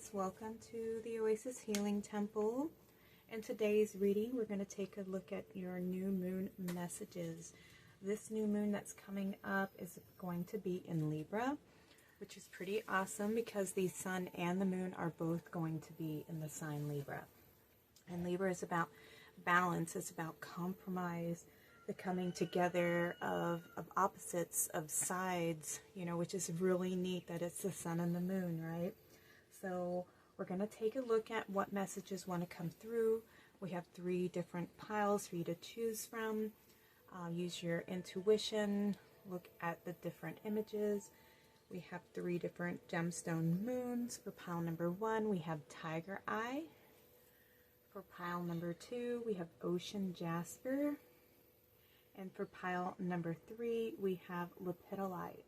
guys, welcome to the Oasis Healing Temple. In today's reading, we're going to take a look at your new moon messages. This new moon that's coming up is going to be in Libra, which is pretty awesome because the sun and the moon are both going to be in the sign Libra. And Libra is about balance, it's about compromise, the coming together of opposites, of sides, you know, which is really neat that it's the sun and the moon, right? So we're going to take a look at what messages want to come through. We have 3 different piles for you to choose from. Use your intuition, look at the different images. We have 3 different gemstone moons. For pile number 1, we have Tiger Eye. For pile number 2, we have Ocean Jasper. And for pile number 3, we have Lepidolite.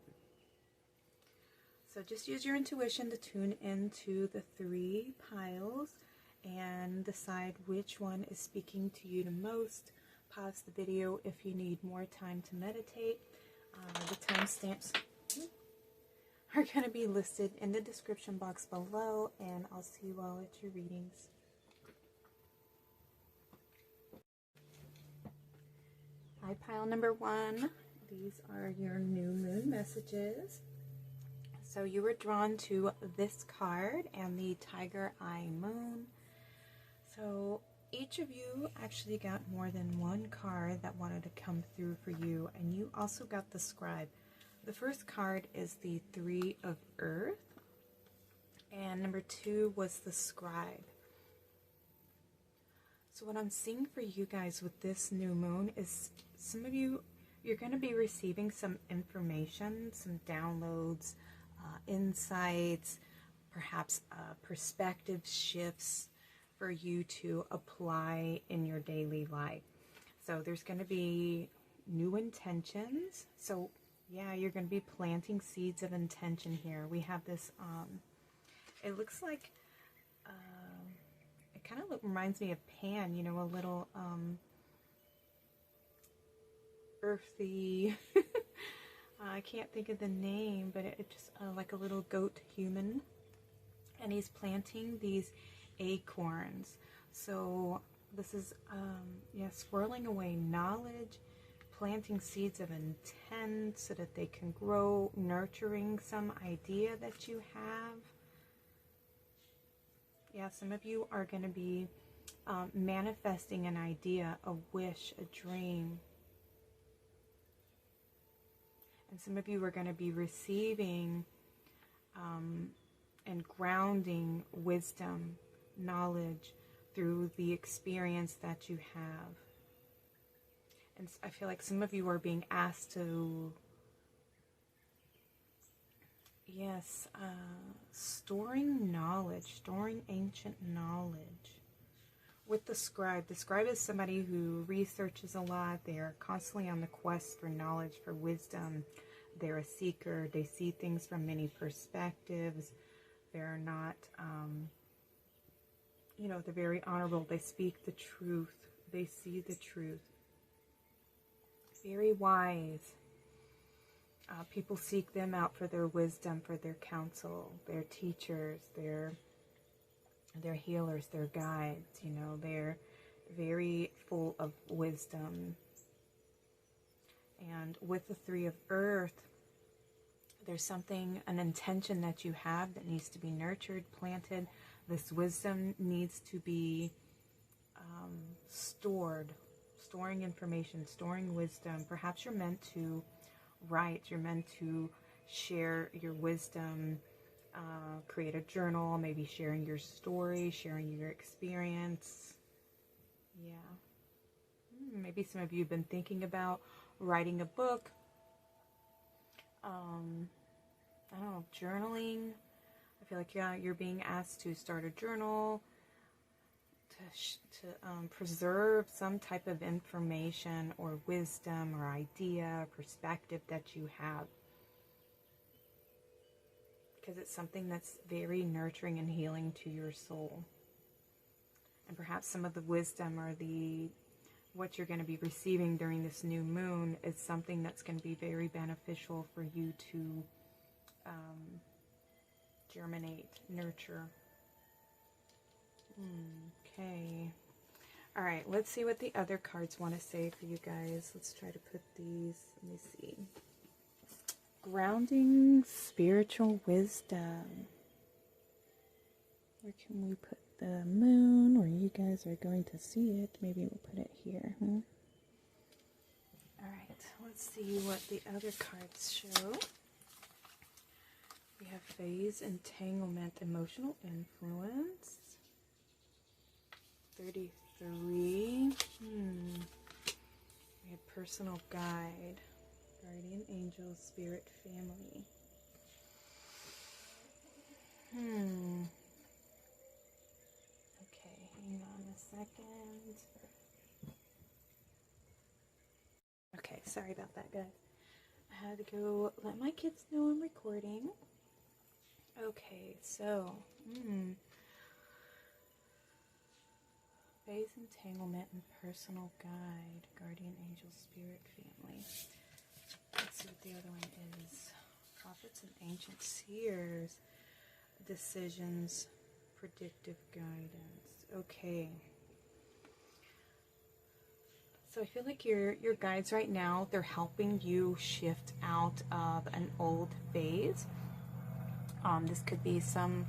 So just use your intuition to tune into the 3 piles and decide which one is speaking to you the most. Pause the video if you need more time to meditate. The timestamps are going to be listed in the description box below, and I'll see you all at your readings. Hi, pile number 1. These are your new moon messages. So you were drawn to this card and the Tiger Eye Moon. So each of you actually got more than one card that wanted to come through for you, and you also got the Scribe. The first card is the 3 of Earth, and number 2 was the Scribe. So what I'm seeing for you guys with this new moon is some of you, you're going to be receiving some information, some downloads, insights, perhaps perspective shifts for you to apply in your daily life. So there's going to be new intentions. So yeah, you're going to be planting seeds of intention here. We have this, it looks like, it kind of reminds me of Pan, you know, a little earthy, I can't think of the name, but it just like a little goat human, and he's planting these acorns. So this is yeah, swirling away knowledge, planting seeds of intent so that they can grow, nurturing some idea that you have. Yeah, some of you are going to be manifesting an idea, a wish, a dream. And some of you are going to be receiving and grounding wisdom, knowledge through the experience that you have. And I feel like some of you are being asked to, yes, storing knowledge, storing ancient knowledge. With the Scribe is somebody who researches a lot. They are constantly on the quest for knowledge, for wisdom. They're a seeker. They see things from many perspectives. They're not, you know, they're very honorable. They speak the truth. They see the truth. Very wise. People seek them out for their wisdom, for their counsel, their teachers, their healers, their guides. You know, they're very full of wisdom. And with the 3 of Earth, there's something, an intention that you have that needs to be nurtured, planted. This wisdom needs to be storing information, storing wisdom. Perhaps you're meant to write, you're meant to share your wisdom, create a journal, maybe sharing your story, sharing your experience. Yeah. Maybe some of you have been thinking about writing a book. I don't know, journaling. I feel like you're being asked to start a journal, to preserve some type of information or wisdom or idea, perspective that you have. Because it's something that's very nurturing and healing to your soul. And perhaps some of the wisdom or what you're going to be receiving during this new moon is something that's going to be very beneficial for you to germinate, nurture, Okay. All right, let's see what the other cards want to say for you guys. Let's try to put these, let me see. Grounding spiritual wisdom. Where can we put the moon where you guys are going to see it? Maybe we'll put it here. All right, let's see what the other cards show. We have phase, entanglement, emotional influence. 33. We have personal guide, guardian angel, spirit, family. Okay, hang on a second. Okay, sorry about that, guys. I had to go let my kids know I'm recording. Okay, so, phase, entanglement, and personal guide, guardian angel, spirit, family. Let's see what the other one is. Prophets and ancient seers, decisions, predictive guidance. Okay. So I feel like your guides right now, they're helping you shift out of an old phase. This could be something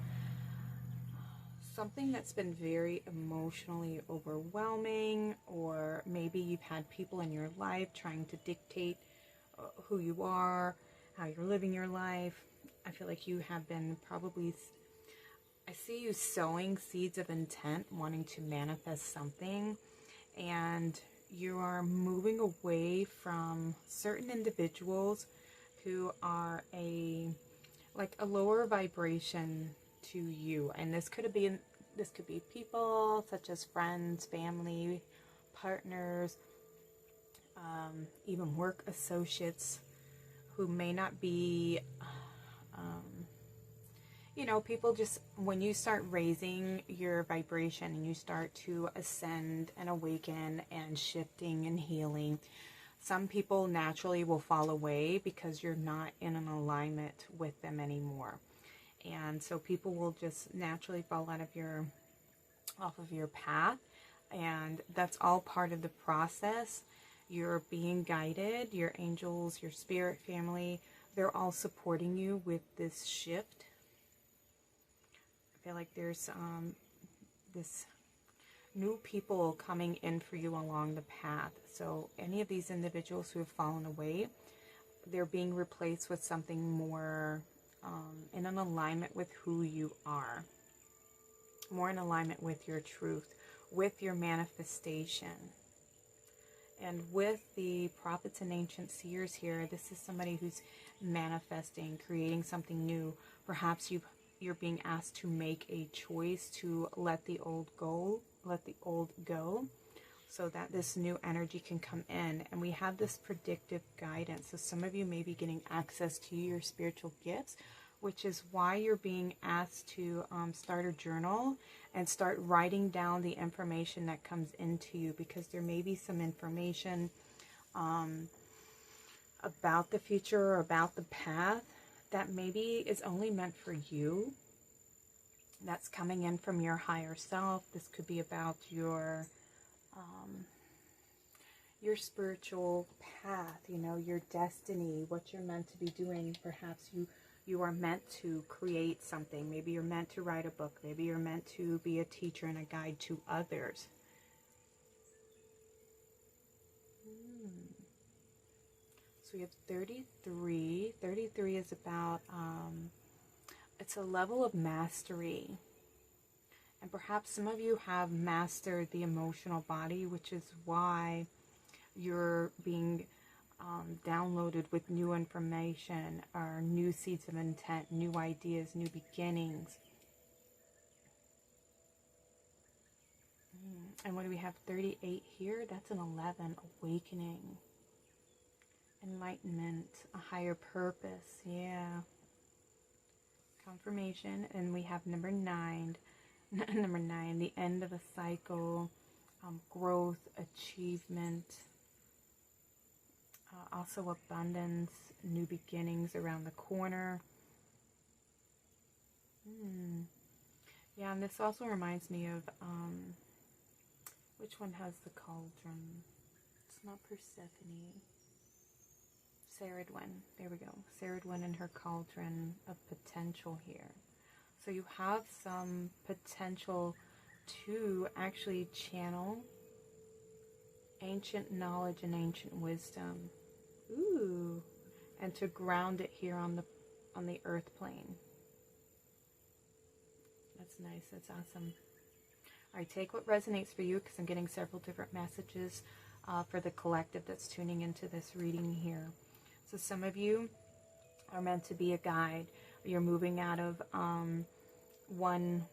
that's been very emotionally overwhelming, or maybe you've had people in your life trying to dictate who you are, how you're living your life. I feel like you have been I see you sowing seeds of intent, wanting to manifest something, and you are moving away from certain individuals who are a lower vibration to you. And this could be people such as friends, family, partners, even work associates who may not be, people just, when you start raising your vibration and you start to ascend and awaken and shifting and healing, some people naturally will fall away because you're not in an alignment with them anymore. And so people will just naturally fall off of your path. And that's all part of the process. You're being guided, your angels, your spirit family, they're all supporting you with this shift. I feel like there's this new people coming in for you along the path. So any of these individuals who have fallen away, they're being replaced with something more in an alignment with who you are, more in alignment with your truth, with your manifestation. And with the prophets and ancient seers here, this is somebody who's manifesting, creating something new. Perhaps you're being asked to make a choice to let the old go, so that this new energy can come in. And we have this predictive guidance. So some of you may be getting access to your spiritual gifts, which is why you're being asked to start a journal and start writing down the information that comes into you, because there may be some information about the future or about the path that maybe is only meant for you, that's coming in from your higher self. This could be about your spiritual path, your destiny, what you're meant to be doing. Perhaps you are meant to create something. Maybe you're meant to write a book. Maybe you're meant to be a teacher and a guide to others. So we have 33. 33 is about, it's a level of mastery. And perhaps some of you have mastered the emotional body, which is why you're being downloaded with new information or new seeds of intent, new ideas, new beginnings. And when we have 38 here, that's an 11, awakening, enlightenment, a higher purpose. Yeah. Confirmation. And we have number 9. Number 9, the end of a cycle, growth, achievement, also abundance, new beginnings around the corner. Yeah, and this also reminds me of, which one has the cauldron? It's not Persephone. Ceridwen. There we go. Ceridwen and her cauldron of potential here. So you have some potential to actually channel ancient knowledge and ancient wisdom. Ooh. And to ground it here on the earth plane. That's nice. That's awesome. All right, take what resonates for you, because I'm getting several different messages for the collective that's tuning into this reading here. So some of you are meant to be a guide. You're moving out of one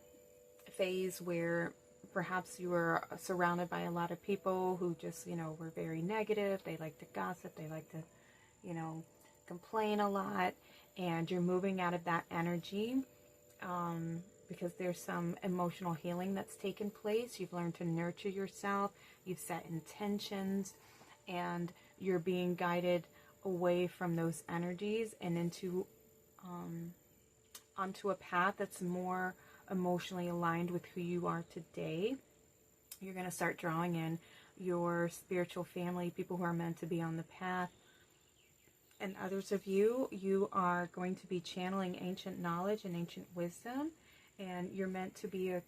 phase where perhaps you were surrounded by a lot of people who just, were very negative. They like to gossip. They like to, complain a lot. And you're moving out of that energy because there's some emotional healing that's taken place. You've learned to nurture yourself. You've set intentions. And you're being guided away from those energies and into onto a path that's more emotionally aligned with who you are today. You're going to start drawing in your spiritual family, people who are meant to be on the path. And others of you, you are going to be channeling ancient knowledge and ancient wisdom. And you're meant to be a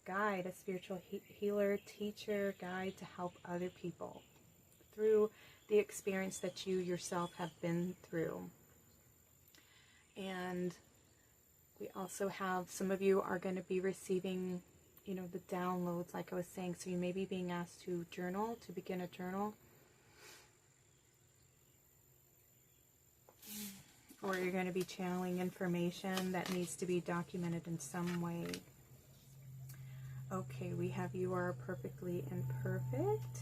guide, a spiritual healer, teacher, guide to help other people through the experience that you yourself have been through. And we also have, some of you are going to be receiving, the downloads, like I was saying. So you may be being asked to journal, to begin a journal. Or you're going to be channeling information that needs to be documented in some way. Okay, we have you are perfectly imperfect.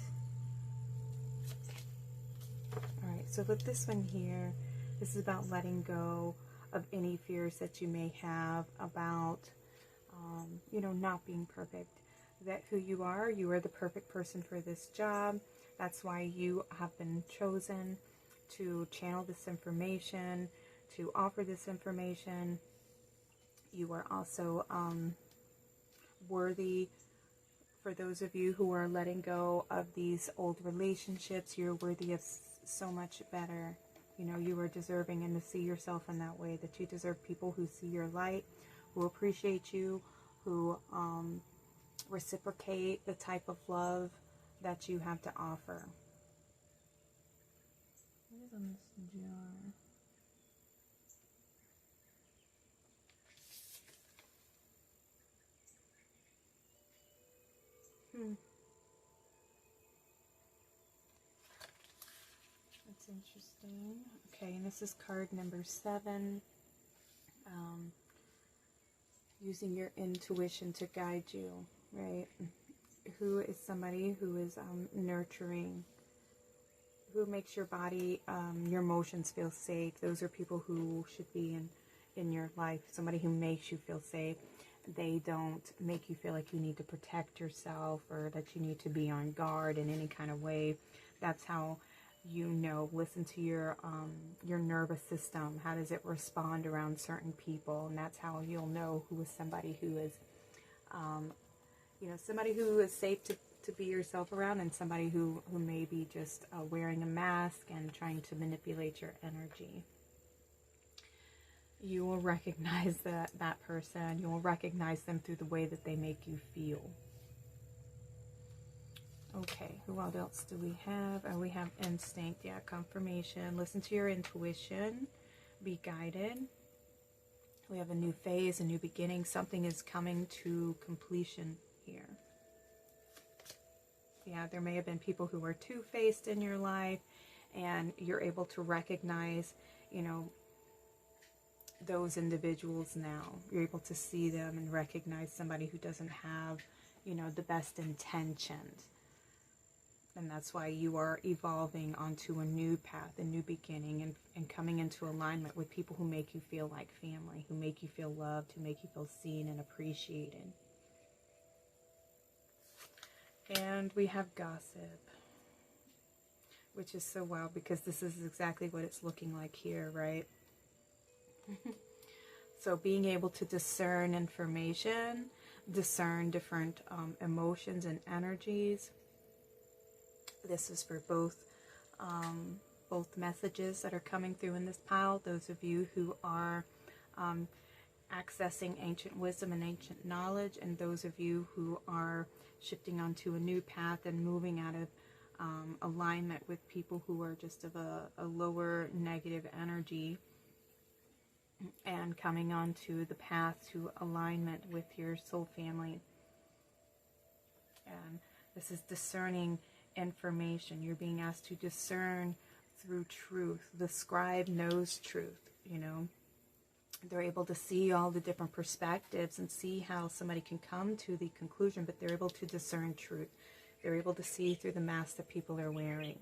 Alright, so with this one here, this is about letting go of any fears that you may have about, not being perfect. That who you are the perfect person for this job. That's why you have been chosen to channel this information, to offer this information. You are also worthy. For those of you who are letting go of these old relationships, you're worthy of so much better. You are deserving, and to see yourself in that way, that you deserve people who see your light, who appreciate you, who reciprocate the type of love that you have to offer. What is on this jar? That's interesting. Okay, and this is card number 7. Using your intuition to guide you, right? Who is somebody who is nurturing, who makes your body, your emotions feel safe. Those are people who should be in your life. Somebody who makes you feel safe. They don't make you feel like you need to protect yourself or that you need to be on guard in any kind of way. That's how listen to your nervous system. How does it respond around certain people? And that's how you'll know who is somebody who is, somebody who is safe to be yourself around, and somebody who may be just wearing a mask and trying to manipulate your energy. You will recognize that person. You will recognize them through the way that they make you feel. Okay, who else do we have? Oh, we have instinct, confirmation. Listen to your intuition. Be guided. We have a new phase, a new beginning. Something is coming to completion here. Yeah, there may have been people who were two-faced in your life, and you're able to recognize, those individuals now. You're able to see them and recognize somebody who doesn't have, the best intentions. And that's why you are evolving onto a new path, a new beginning, and coming into alignment with people who make you feel like family, who make you feel loved, who make you feel seen and appreciated. And we have gossip, which is so wild because this is exactly what it's looking like here, right? So being able to discern information, discern different emotions and energies. This is for both messages that are coming through in this pile. Those of you who are accessing ancient wisdom and ancient knowledge, and those of you who are shifting onto a new path and moving out of alignment with people who are just of a lower negative energy, and coming onto the path to alignment with your soul family. And this is discerning information. You're being asked to discern through truth. The scribe knows truth, you know. They're able to see all the different perspectives and see how somebody can come to the conclusion, but they're able to discern truth. They're able to see through the mask that people are wearing.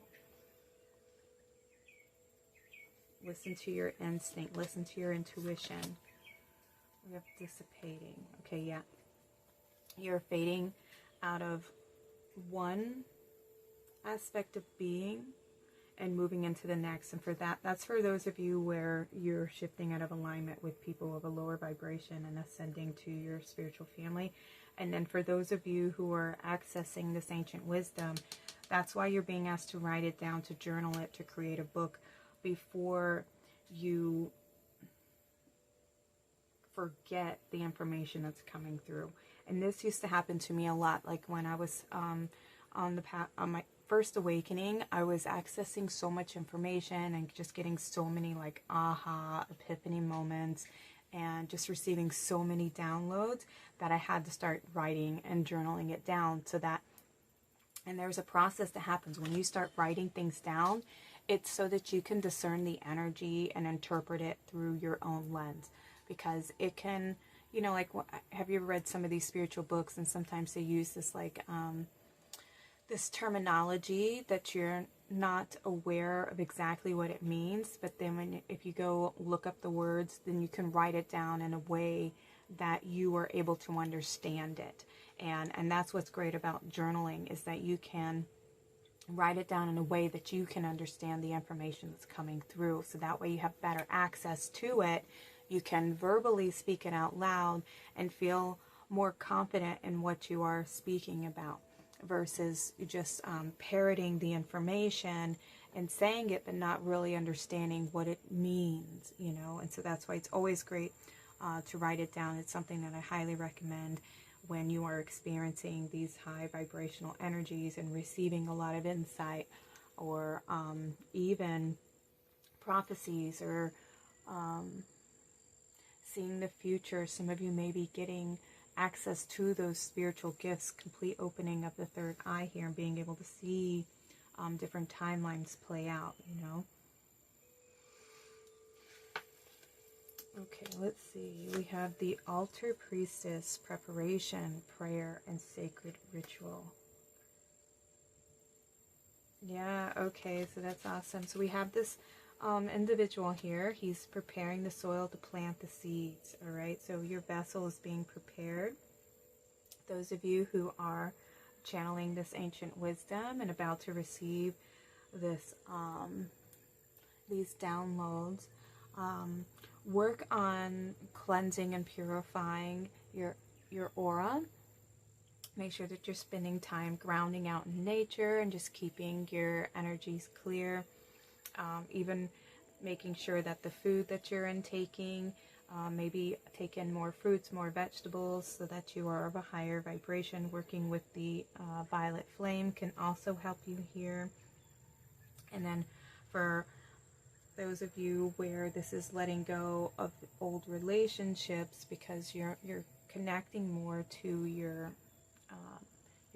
Listen to your instinct. Listen to your intuition. We have dissipating. Okay, yeah. You're fading out of one aspect of being and moving into the next. And for that, that's for those of you where you're shifting out of alignment with people of a lower vibration and ascending to your spiritual family. And then for those of you who are accessing this ancient wisdom, that's why you're being asked to write it down, to journal it, to create a book before you forget the information that's coming through. And this used to happen to me a lot. Like when I was on my first awakening, I was accessing so much information and just getting so many like aha, epiphany moments, and just receiving so many downloads that I had to start writing and journaling it down. So that, and there's a process that happens when you start writing things down. It's so that you can discern the energy and interpret it through your own lens, because it can, you know, like, have you ever read some of these spiritual books, and sometimes they use this like this terminology that you're not aware of exactly what it means, but then if you go look up the words, then you can write it down in a way that you are able to understand it. And that's what's great about journaling, is that you can write it down in a way that you can understand the information that's coming through. So that way you have better access to it. You can verbally speak it out loud and feel more confident in what you are speaking about, versus just parroting the information and saying it but not really understanding what it means, you know. And so that's why it's always great to write it down. It's something that I highly recommend when you are experiencing these high vibrational energies and receiving a lot of insight, or even prophecies, or seeing the future. Some of you may be getting access to those spiritual gifts, complete opening of the third eye here, and being able to see different timelines play out, you know. Okay, let's see. We have the altar priestess, preparation, prayer, and sacred ritual. Yeah, okay, so that's awesome. So we have this individual here. He's preparing the soil to plant the seeds, all right? So your vessel is being prepared. Those of you who are channeling this ancient wisdom and about to receive this these downloads, work on cleansing and purifying your aura. Make sure that you're spending time grounding out in nature and just keeping your energies clear. Even making sure that the food that you're intaking, maybe take in more fruits, more vegetables, so that you are of a higher vibration. Working with the violet flame can also help you here. And then for those of you where this is letting go of old relationships, because you're connecting more to your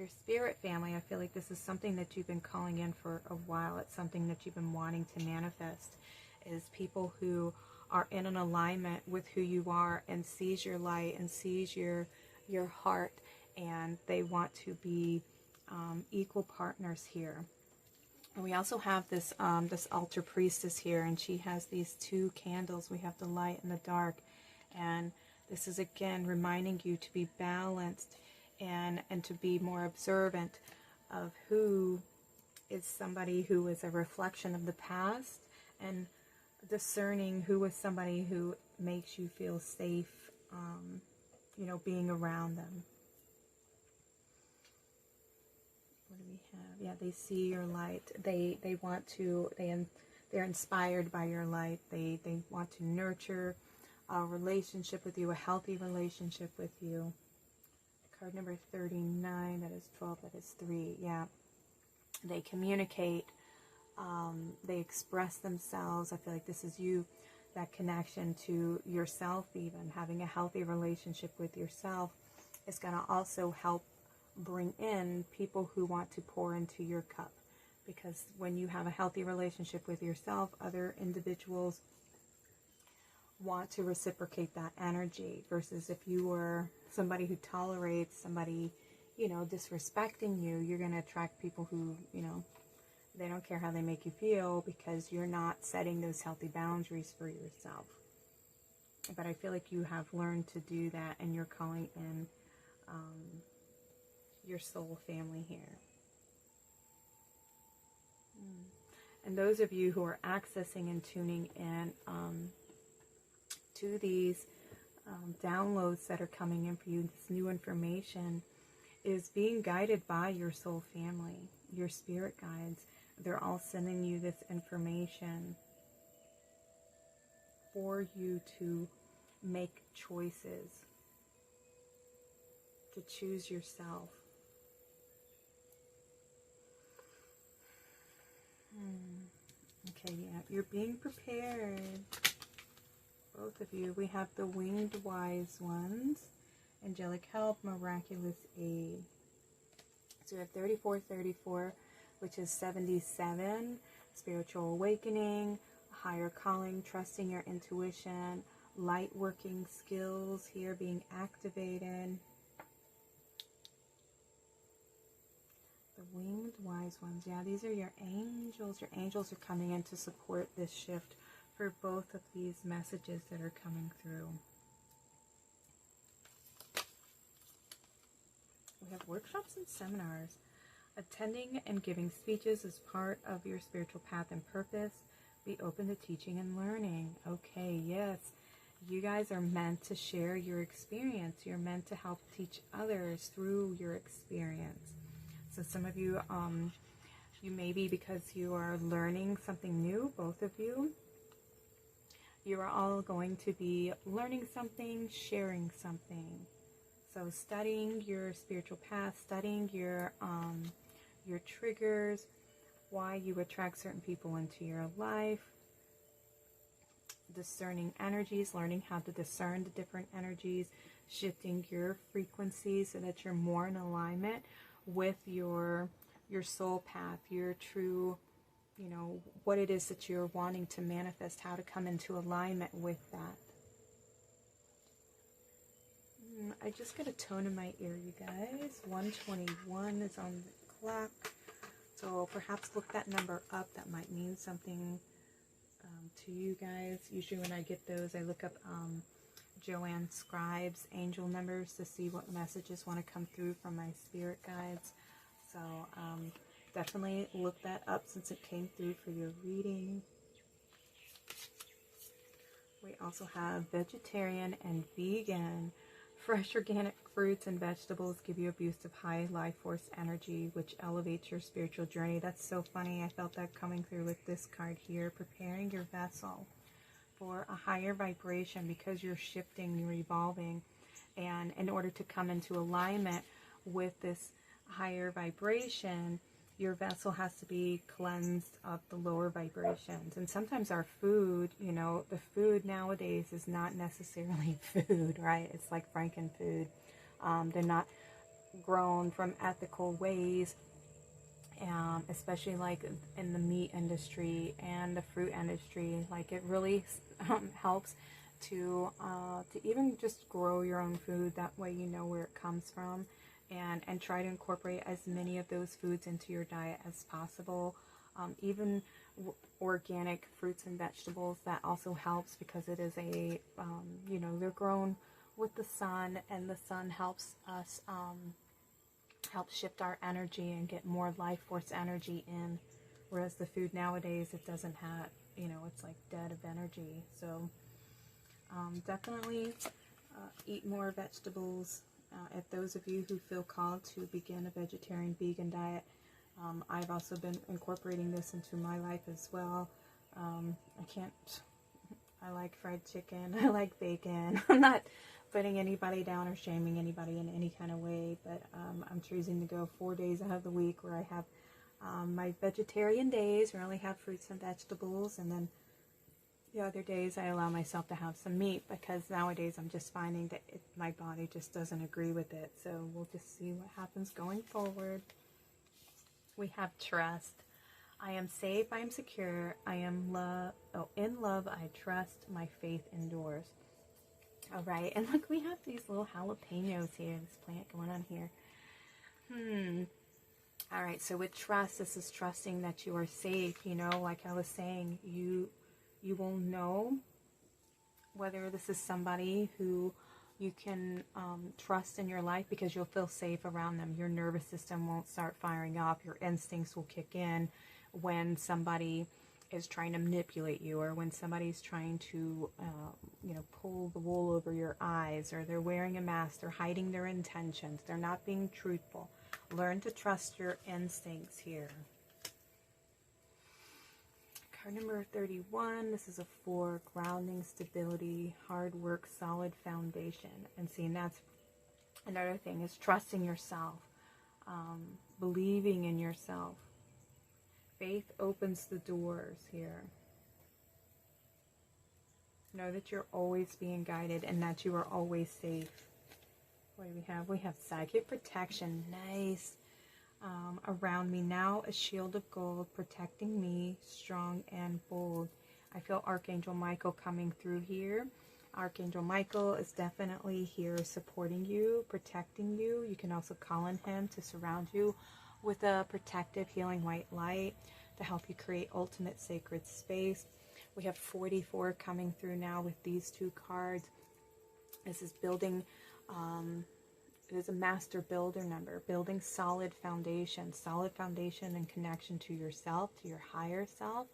spirit family, I feel like this is something that you've been calling in for a while. It's something that you've been wanting to manifest, is people who are in an alignment with who you are and sees your light and sees your heart, and they want to be equal partners here. And we also have this this altar priestess here, and she has these two candles. We have the light and the dark, and this is again reminding you to be balanced and to be more observant of who is somebody who is a reflection of the past, and discerning who is somebody who makes you feel safe, you know, being around them. What do we have? Yeah, they see your light. They want to, they're inspired by your light. They want to nurture a relationship with you, a healthy relationship with you. Card number 39, that is 12, that is 3. Yeah. They communicate. They express themselves. I feel like this is you, that connection to yourself, even having a healthy relationship with yourself is going to also help bring in people who want to pour into your cup. Because when you have a healthy relationship with yourself, other individuals want to reciprocate that energy, versus if you were somebody who tolerates somebody, you know, disrespecting you, you're going to attract people who, you know, they don't care how they make you feel, because you're not setting those healthy boundaries for yourself. But I feel like you have learned to do that, and you're calling in your soul family here. And those of you who are accessing and tuning in to these downloads that are coming in for you, this new information is being guided by your soul family, your spirit guides. They're all sending you this information for you to make choices, to choose yourself. Okay, yeah, you're being prepared. Both of you. We have the winged wise ones, angelic help, miraculous aid. So we have 3434, which is 77, spiritual awakening, higher calling, trusting your intuition, light working skills here being activated. The winged wise ones. Yeah, these are your angels. Your angels are coming in to support this shift for both of these messages that are coming through. We have workshops and seminars. Attending and giving speeches is part of your spiritual path and purpose. Be open to teaching and learning. Okay, yes. You guys are meant to share your experience. You're meant to help teach others through your experience. So some of you, you may be, because you are learning something new, both of you. You are all going to be learning something, sharing something. So studying your spiritual path, studying your triggers, why you attract certain people into your life, discerning energies, learning how to discern the different energies, shifting your frequency so that you're more in alignment with your soul path, your true, you know, what it is that you're wanting to manifest, how to come into alignment with that. I just got a tone in my ear, you guys. 121 is on the clock. So perhaps look that number up. That might mean something to you guys. Usually when I get those, I look up Joanne Scribe's angel numbers to see what messages want to come through from my spirit guides. So definitely look that up since it came through for your reading. We also have vegetarian and vegan. Fresh organic fruits and vegetables give you a boost of high life force energy, which elevates your spiritual journey. That's so funny. I felt that coming through with this card here. Preparing your vessel for a higher vibration, because you're shifting, you're evolving. And in order to come into alignment with this higher vibration, your vessel has to be cleansed of the lower vibrations. And sometimes our food, you know, the food nowadays is not necessarily food, right? It's like Frankenfood. They're not grown from ethical ways, especially like in the meat industry and the fruit industry. Like it really helps to even just grow your own food. That way you know where it comes from. And try to incorporate as many of those foods into your diet as possible. Even organic fruits and vegetables, that also helps, because it is a, you know, they're grown with the sun, and the sun helps us, help shift our energy and get more life force energy in. Whereas the food nowadays, it doesn't have, you know, it's like dead of energy. So Definitely eat more vegetables. If those of you who feel called to begin a vegetarian vegan diet, I've also been incorporating this into my life as well. I like fried chicken, I like bacon. I'm not putting anybody down or shaming anybody in any kind of way, but I'm choosing to go 4 days out of the week where I have my vegetarian days where I only have fruits and vegetables, and then the other days I allow myself to have some meat, because nowadays I'm just finding that my body just doesn't agree with it. So we'll just see what happens going forward. We have trust. I am safe, I am secure, I am in love, I trust, my faith endures. All right, and look, we have these little jalapenos here, this plant going on here. All right, so with trust, this is trusting that you are safe. You know, like I was saying, you will know whether this is somebody who you can trust in your life, because you'll feel safe around them. Your nervous system won't start firing off. Your instincts will kick in when somebody is trying to manipulate you, or when somebody's trying to, pull the wool over your eyes, or they're wearing a mask, they're hiding their intentions, they're not being truthful. Learn to trust your instincts here. Card number 31, this is a 4, grounding, stability, hard work, solid foundation. And seeing that's another thing, is trusting yourself, believing in yourself. Faith opens the doors here. Know that you're always being guided and that you are always safe. What do we have? We have psychic protection. Nice. Around me now, a shield of gold protecting me, strong and bold. I feel Archangel Michael coming through here. Archangel Michael is definitely here supporting you, protecting you. You can also call on him to surround you with a protective, healing white light to help you create ultimate sacred space. We have 44 coming through now with these 2 cards. This is building, it is a master builder number, building solid foundation and connection to yourself, to your higher self,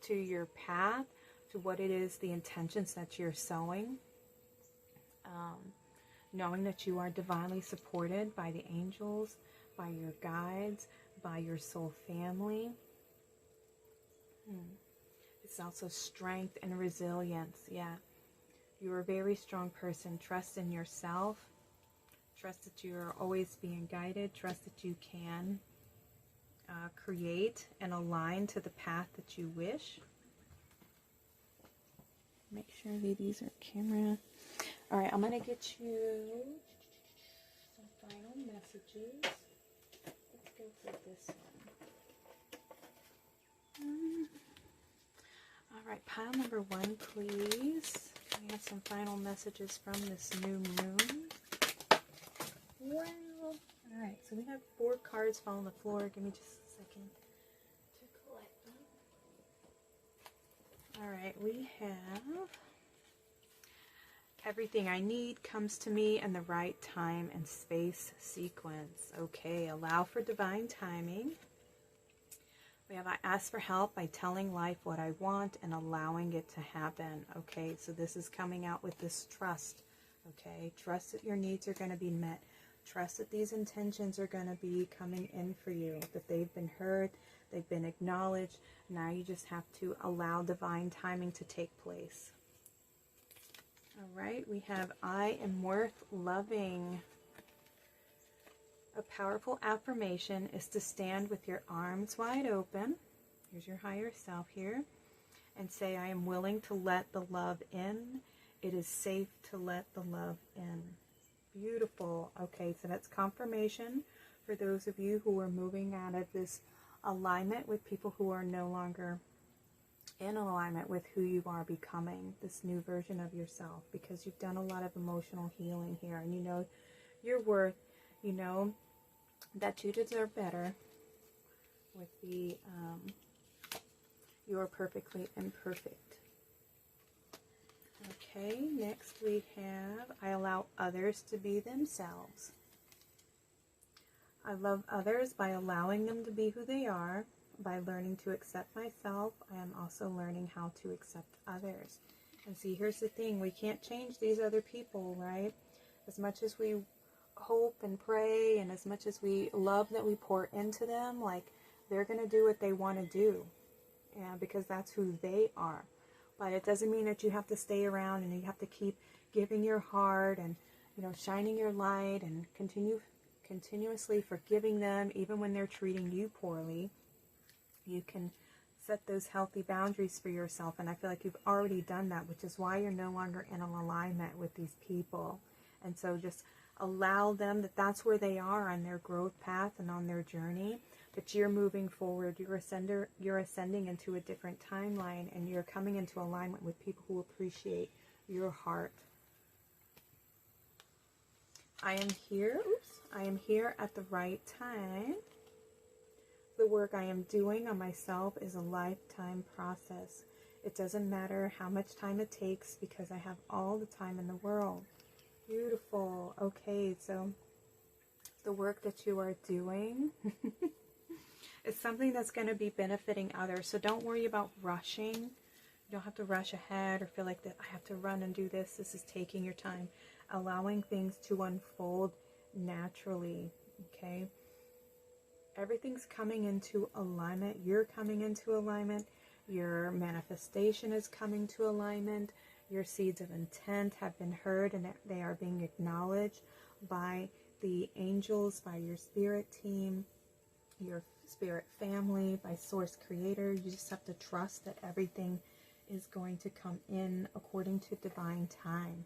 to your path, to what it is, the intentions that you're sowing. Knowing that you are divinely supported by the angels, by your guides, by your soul family. It's also strength and resilience. Yeah, you're a very strong person. Trust in yourself. Trust that you are always being guided. Trust that you can create and align to the path that you wish. Make sure that these are camera. All right, I'm going to get you some final messages. Let's go for this one. All right, pile number 1, please. We have some final messages from this new moon. Wow. All right, so we have 4 cards fall on the floor. Give me just a second to collect them. All right, we have everything I need comes to me in the right time and space sequence. Okay, allow for divine timing. We have, I ask for help by telling life what I want and allowing it to happen. Okay, so this is coming out with this trust. Okay, trust that your needs are going to be met. Trust that these intentions are going to be coming in for you, that they've been heard, they've been acknowledged. Now you just have to allow divine timing to take place. All right, we have, I am worth loving. A powerful affirmation is to stand with your arms wide open. Here's your higher self here. And say, I am willing to let the love in. It is safe to let the love in. Beautiful. Okay, so that's confirmation for those of you who are moving out of this alignment with people who are no longer in alignment with who you are becoming, this new version of yourself, because you've done a lot of emotional healing here, and you know your worth, you know that you deserve better with the you are perfectly imperfect. Okay, next we have, I allow others to be themselves. I love others by allowing them to be who they are. By learning to accept myself, I am also learning how to accept others. And see, here's the thing, we can't change these other people, right? As much as we hope and pray, and as much as we love that we pour into them, like, they're going to do what they want to do, because that's who they are. But it doesn't mean that you have to stay around and you have to keep giving your heart and, you know, shining your light and continuously forgiving them, even when they're treating you poorly. You can set those healthy boundaries for yourself, and I feel like you've already done that, which is why you're no longer in an alignment with these people. And so just allow them, that's where they are on their growth path and on their journey, but you're moving forward. You're ascending into a different timeline, and you're coming into alignment with people who appreciate your heart. I am here at the right time. The work I am doing on myself is a lifetime process. It doesn't matter how much time it takes, because I have all the time in the world. Beautiful. Okay, so the work that you are doing is something that's going to be benefiting others. So don't worry about rushing. You don't have to rush ahead or feel like that I have to run and do this. This is taking your time, allowing things to unfold naturally. Okay. Everything's coming into alignment. You're coming into alignment. Your manifestation is coming to alignment. Your seeds of intent have been heard, and they are being acknowledged by the angels, by your spirit team, your spirit family, by Source Creator. You just have to trust that everything is going to come in according to divine time.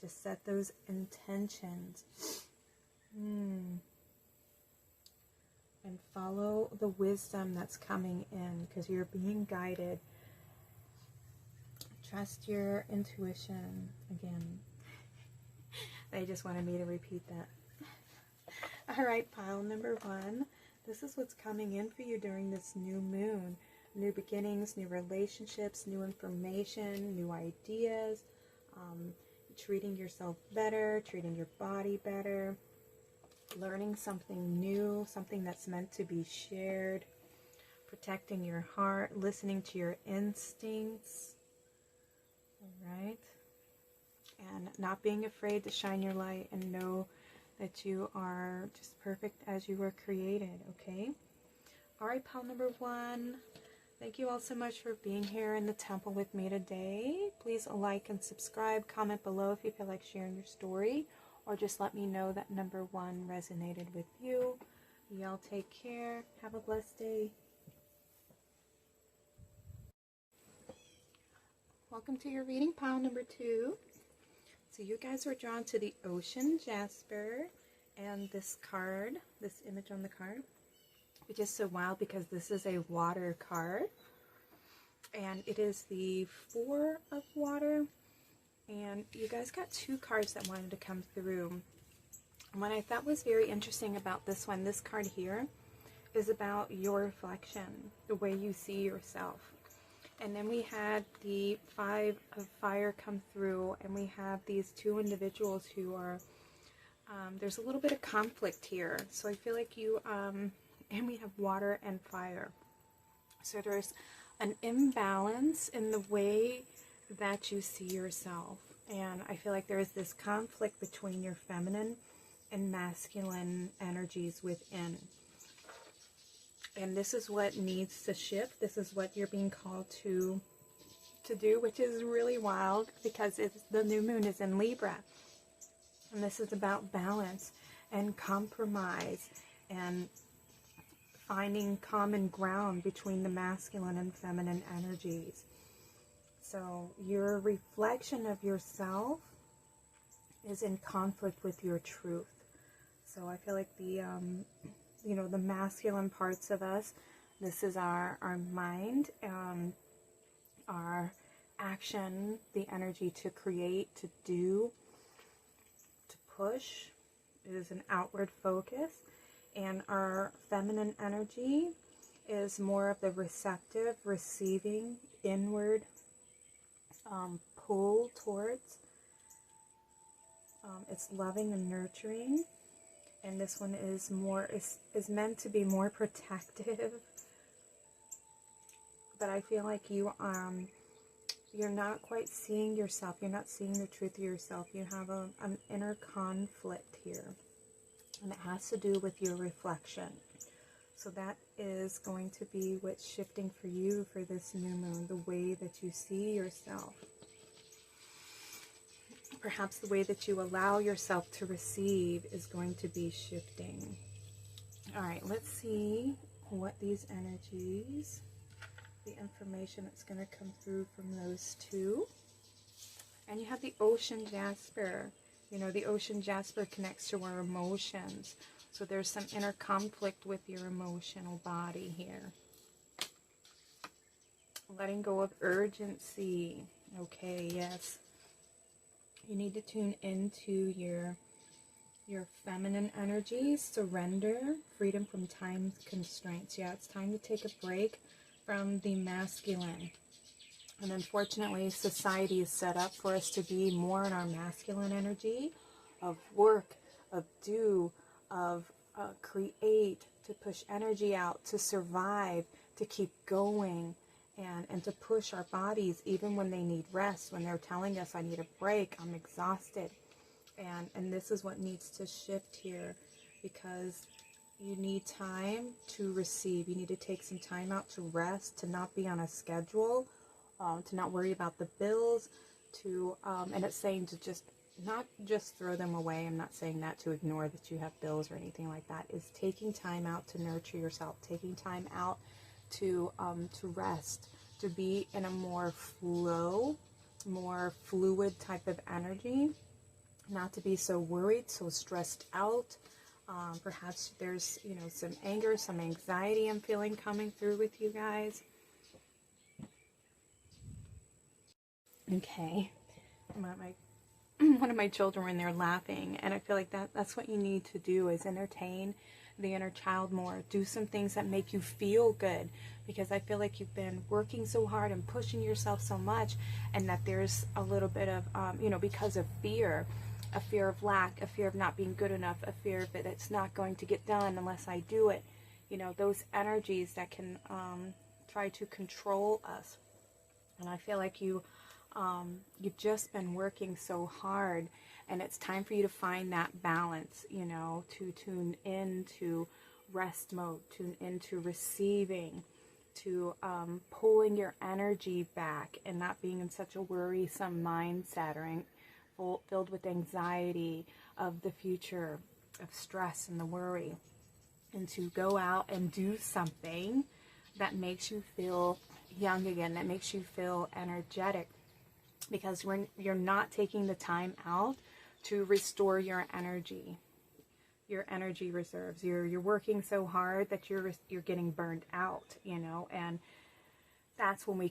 Just set those intentions. And follow the wisdom that's coming in, because you're being guided. Trust your intuition. Again, they just wanted me to repeat that. All right, pile number 1. This is what's coming in for you during this new moon. New beginnings, new relationships, new information, new ideas, treating yourself better, treating your body better, learning something new, something that's meant to be shared, protecting your heart, listening to your instincts, all right? And not being afraid to shine your light and know that you are just perfect as you were created, okay? All right, pile number 1. Thank you all so much for being here in the temple with me today. Please like and subscribe, comment below if you feel like sharing your story, or just let me know that number 1 resonated with you. Y'all take care. Have a blessed day. Welcome to your reading, pile number 2. So you guys were drawn to the Ocean, Jasper, and this card, this image on the card, which is so wild because this is a water card. And it is the 4 of water. And you guys got 2 cards that wanted to come through. And what I thought was very interesting about this one, this card here, is about your reflection, the way you see yourself. And then we had the 5 of fire come through, and we have these 2 individuals who are, there's a little bit of conflict here. So I feel like you, and we have water and fire. So there's an imbalance in the way that you see yourself. And I feel like there is this conflict between your feminine and masculine energies within. And this is what needs to shift. This is what you're being called to do, which is really wild because the new moon is in Libra. And this is about balance and compromise and finding common ground between the masculine and feminine energies. So your reflection of yourself is in conflict with your truth. So I feel like the the masculine parts of us, this is our mind, our action, the energy to create, to do, to push. It is an outward focus. And our feminine energy is more of the receptive, receiving, inward pull towards. It's loving and nurturing. And this one is more is meant to be more protective. But I feel like you're not quite seeing yourself. You're not seeing the truth of yourself. You have an inner conflict here. And it has to do with your reflection. So that is going to be what's shifting for you for this new moon, the way that you see yourself. Perhaps the way that you allow yourself to receive is going to be shifting. All right, let's see what these energies, the information that's going to come through from those two. And you have the ocean jasper. You know, the ocean jasper connects to our emotions. So there's some inner conflict with your emotional body here. Letting go of urgency. Okay, yes. You need to tune into your feminine energy, surrender, freedom from time constraints. Yeah, it's time to take a break from the masculine. And unfortunately, society is set up for us to be more in our masculine energy of work, of do, of create, to push energy out, to survive, to keep going, and to push our bodies even when they need rest, when they're telling us, I need a break, I'm exhausted. And this is what needs to shift here, because you need time to receive. You need to take some time out to rest, to not be on a schedule, to not worry about the bills, to and it's saying to just not just throw them away. I'm not saying that to ignore that you have bills or anything like that. Is taking time out to nurture yourself, taking time out to rest, to be in a more flow, more fluid type of energy, not to be so worried, so stressed out. Perhaps there's, you know, some anger, some anxiety I'm feeling coming through with you guys. Okay, one of my children were in there laughing, and I feel like that's what you need to do, is entertain the inner child more. Do some things that make you feel good, because I feel like you've been working so hard and pushing yourself so much, and that there's a little bit of, you know, because of fear, a fear of lack, a fear of not being good enough, a fear that it's not going to get done unless I do it. You know, those energies that can try to control us. And I feel like you've just been working so hard, and it's time for you to find that balance, you know, to tune into rest mode, tune into receiving, to pulling your energy back and not being in such a worrisome mindset or filled with anxiety of the future, of stress and the worry, and to go out and do something that makes you feel young again, that makes you feel energetic, because you're not taking the time out to restore your energy reserves. You're working so hard that you're getting burned out, you know, and that's when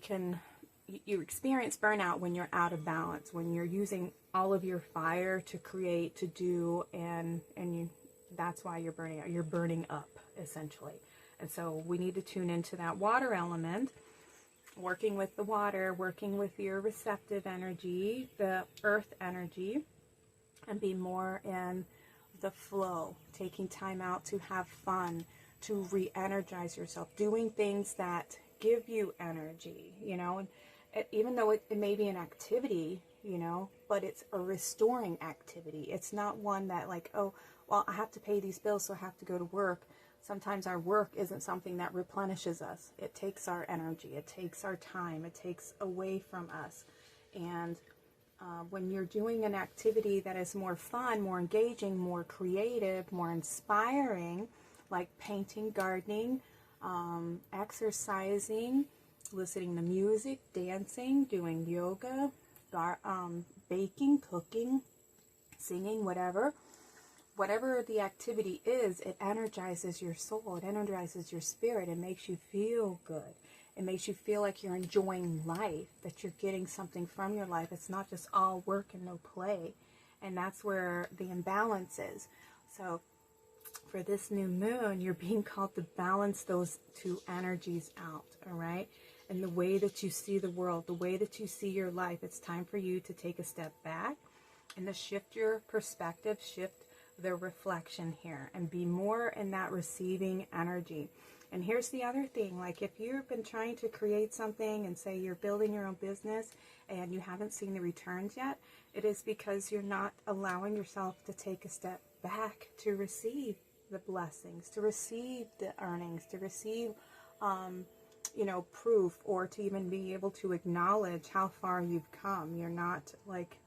you experience burnout, when you're out of balance, when you're using all of your fire to create, to do, and that's why you're burning out. You're burning up, essentially. And so we need to tune into that water element, working with the water, working with your receptive energy, the earth energy, and be more in the flow, taking time out to have fun, to re-energize yourself, doing things that give you energy, you know, and even though it may be an activity, you know, but it's a restoring activity. It's not one that like, oh, well, I have to pay these bills, so I have to go to work. Sometimes our work isn't something that replenishes us. It takes our energy, it takes our time, it takes away from us. And when you're doing an activity that is more fun, more engaging, more creative, more inspiring, like painting, gardening, exercising, listening to music, dancing, doing yoga, baking, cooking, singing, whatever the activity is, it energizes your soul, it energizes your spirit, it makes you feel good. It makes you feel like you're enjoying life, that you're getting something from your life. It's not just all work and no play. And that's where the imbalance is. So for this new moon, you're being called to balance those two energies out, all right? And the way that you see the world, the way that you see your life, it's time for you to take a step back and to shift your perspective, shift the reflection here and be more in that receiving energy. And here's the other thing, like if you've been trying to create something and say you're building your own business and you haven't seen the returns yet, it is because you're not allowing yourself to take a step back to receive the blessings, to receive the earnings, to receive, you know, proof, or to even be able to acknowledge how far you've come. You're not like,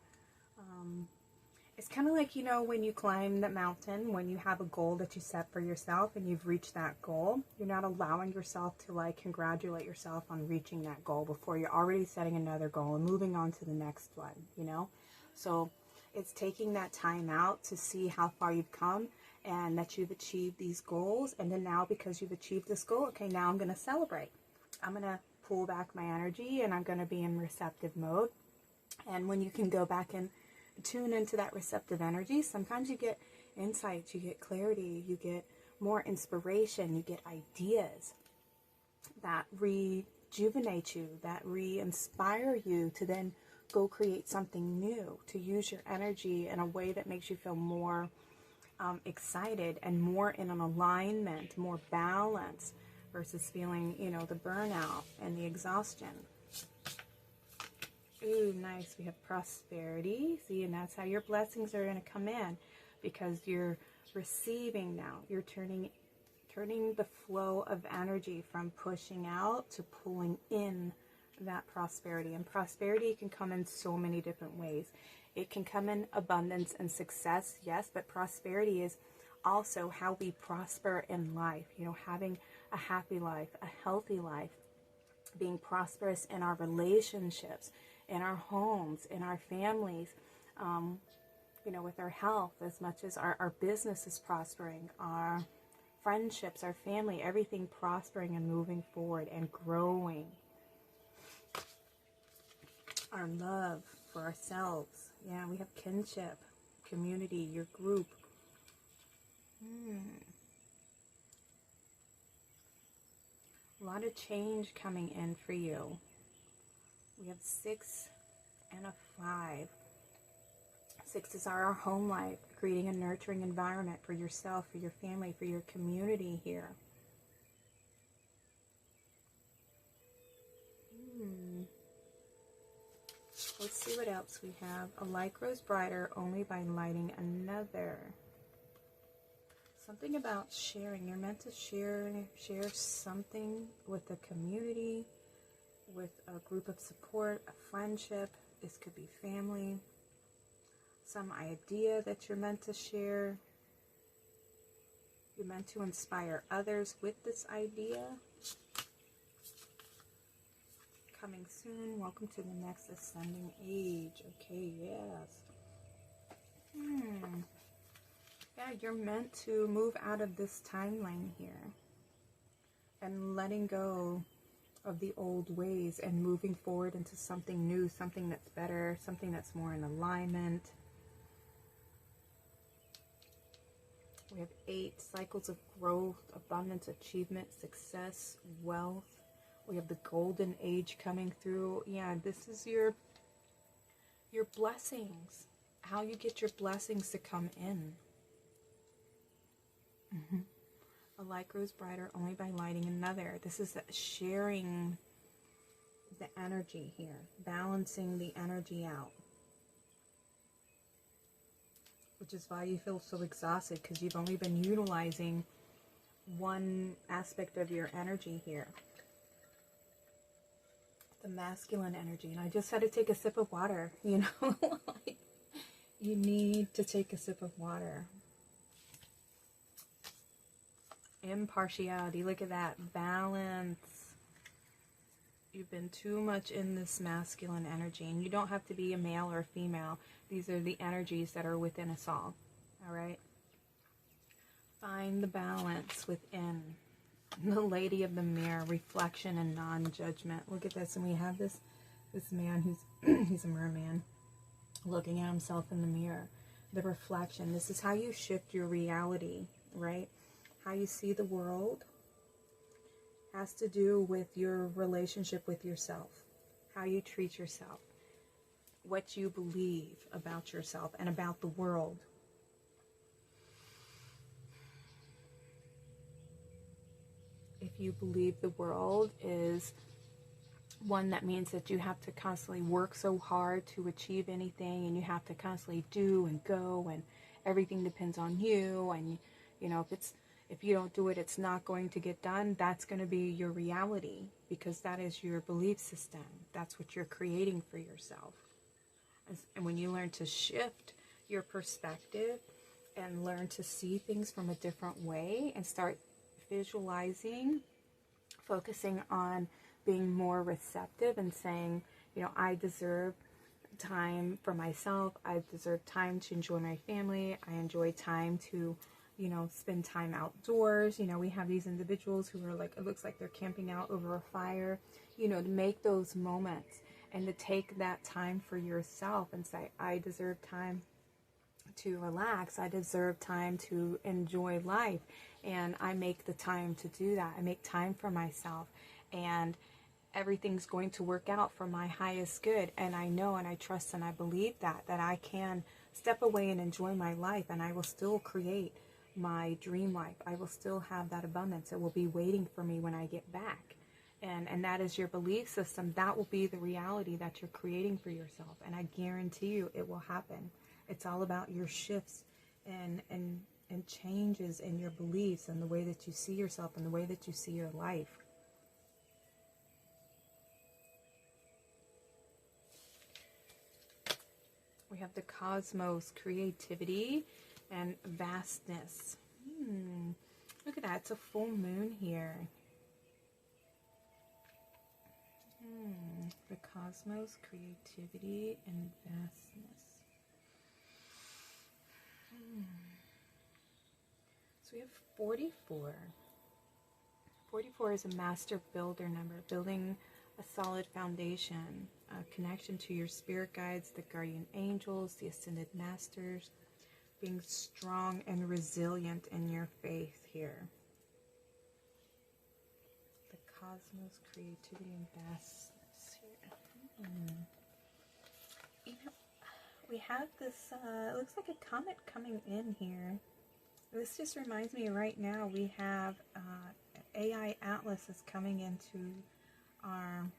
it's kind of like, you know, when you climb the mountain, when you have a goal that you set for yourself and you've reached that goal, you're not allowing yourself to like congratulate yourself on reaching that goal before you're already setting another goal and moving on to the next one, you know? So it's taking that time out to see how far you've come and that you've achieved these goals. And then now, because you've achieved this goal, okay, now I'm going to celebrate. I'm going to pull back my energy and I'm going to be in receptive mode. And when you can go back and tune into that receptive energy, sometimes you get insights, you get clarity, you get more inspiration, you get ideas that rejuvenate you, that re-inspire you to then go create something new, to use your energy in a way that makes you feel more excited and more in an alignment, more balance, versus feeling, you know, the burnout and the exhaustion. Ooh, nice. We have prosperity. See, and that's how your blessings are going to come in, because you're receiving now. You're turning the flow of energy from pushing out to pulling in that prosperity. And prosperity can come in so many different ways. It can come in abundance and success, yes, but prosperity is also how we prosper in life. You know, having a happy life, a healthy life, being prosperous in our relationships, in our homes, in our families, you know, with our health, as much as our business is prospering, our friendships, our family, everything prospering and moving forward and growing. Our love for ourselves. Yeah, we have kinship, community, your group. A lot of change coming in for you. We have 6 and a 5. 6s are our home life, creating a nurturing environment for yourself, for your family, for your community here. Let's see what else we have. A light grows brighter only by lighting another. Something about sharing. You're meant to share something with a community, with a group of support, a friendship. This could be family. Some idea that you're meant to share. You're meant to inspire others with this idea. Coming soon. Welcome to the next ascending age. Okay, yes. Yeah, you're meant to move out of this timeline here and letting go of the old ways and moving forward into something new, something that's better, something that's more in alignment. We have 8 cycles of growth, abundance, achievement, success, wealth. We have the golden age coming through. Yeah, this is your blessings. How you get your blessings to come in. A light grows brighter only by lighting another. This is sharing the energy here, balancing the energy out. Which is why you feel so exhausted, because you've only been utilizing one aspect of your energy here. The masculine energy. And I just had to take a sip of water, you know. Like, you need to take a sip of water. Impartiality. Look at that. Balance. You've been too much in this masculine energy. And you don't have to be a male or a female. These are the energies that are within us all. Alright? Find the balance within. The Lady of the Mirror. Reflection and non-judgment. Look at this. And we have this man who's he's a merman, looking at himself in the mirror. The reflection. This is how you shift your reality, right? How you see the world has to do with your relationship with yourself. How you treat yourself. What you believe about yourself and about the world. you believe the world is one that means that you have to constantly work so hard to achieve anything, and you have to constantly do and go, and everything depends on you, and you know, if you don't do it, it's not going to get done, that's going to be your reality, because that is your belief system. That's what you're creating for yourself. And when you learn to shift your perspective and learn to see things from a different way and start visualizing, focusing on being more receptive and saying, you know, I deserve time for myself. I deserve time to enjoy my family. I enjoy time to, you know, spend time outdoors. You know, we have these individuals who are like, it looks like they're camping out over a fire, you know, to make those moments and to take that time for yourself and say, I deserve time to relax. I deserve time to enjoy life. And I make the time to do that. I make time for myself, and everything's going to work out for my highest good. And I know, and I trust, and I believe that I can step away and enjoy my life, and I will still create my dream life. I will still have that abundance. It will be waiting for me when I get back. And that is your belief system. That will be the reality that you're creating for yourself. And I guarantee you it will happen. It's all about your shifts and changes in your beliefs and the way that you see yourself and the way that you see your life. We have the cosmos, creativity, and vastness. Look at that. It's a full moon here. The cosmos, creativity, and vastness. So we have 44. 44 is a master builder number, building a solid foundation, a connection to your spirit guides, the guardian angels, the ascended masters, being strong and resilient in your faith here. The cosmos, creativity, and vastness here. You know, we have this, it looks like a comet coming in here. This just reminds me right now we have AI Atlas is coming into our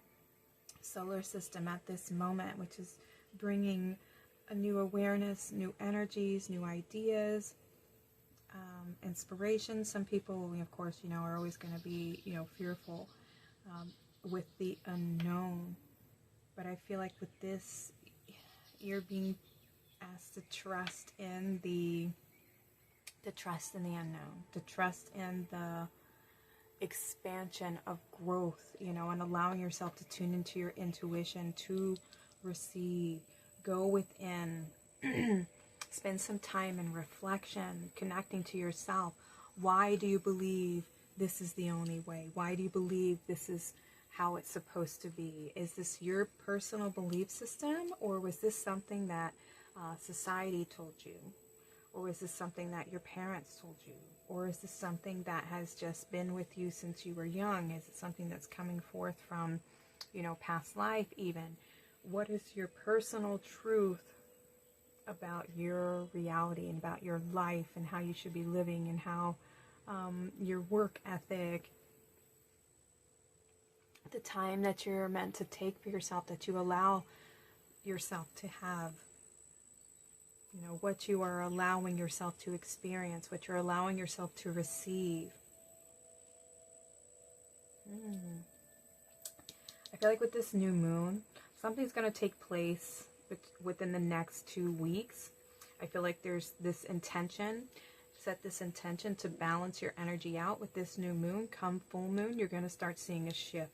solar system at this moment, which is bringing a new awareness, new energies, new ideas, inspiration. Some people, of course, you know, are always going to be, you know, fearful with the unknown. But I feel like with this, you're being asked to trust in the unknown, to trust in the expansion of growth, you know, and allowing yourself to tune into your intuition, to receive, go within, spend some time in reflection, connecting to yourself. Why do you believe this is the only way? Why do you believe this is how it's supposed to be? Is this your personal belief system, or was this something that society told you? Or is this something that your parents told you? Or is this something that has just been with you since you were young? Is it something that's coming forth from, you know, past life even? What is your personal truth about your reality and about your life and how you should be living, and how your work ethic, the time that you're meant to take for yourself, that you allow yourself to have, you know, what you are allowing yourself to experience, what you're allowing yourself to receive. I feel like with this new moon, something's going to take place within the next 2 weeks. I feel like there's this intention, set this intention to balance your energy out with this new moon. Come full moon, you're going to start seeing a shift.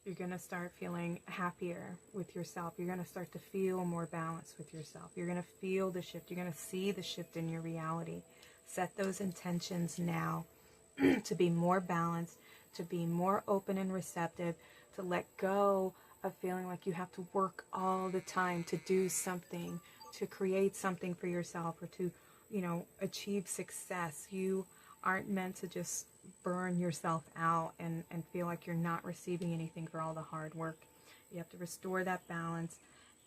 You're going to start feeling happier with yourself. You're going to start to feel more balanced with yourself. You're going to feel the shift. You're going to see the shift in your reality. Set those intentions now to be more balanced, to be more open and receptive, to let go of feeling like you have to work all the time to do something, to create something for yourself, or to, you know, achieve success. You aren't meant to just burn yourself out and feel like you're not receiving anything for all the hard work. You have to restore that balance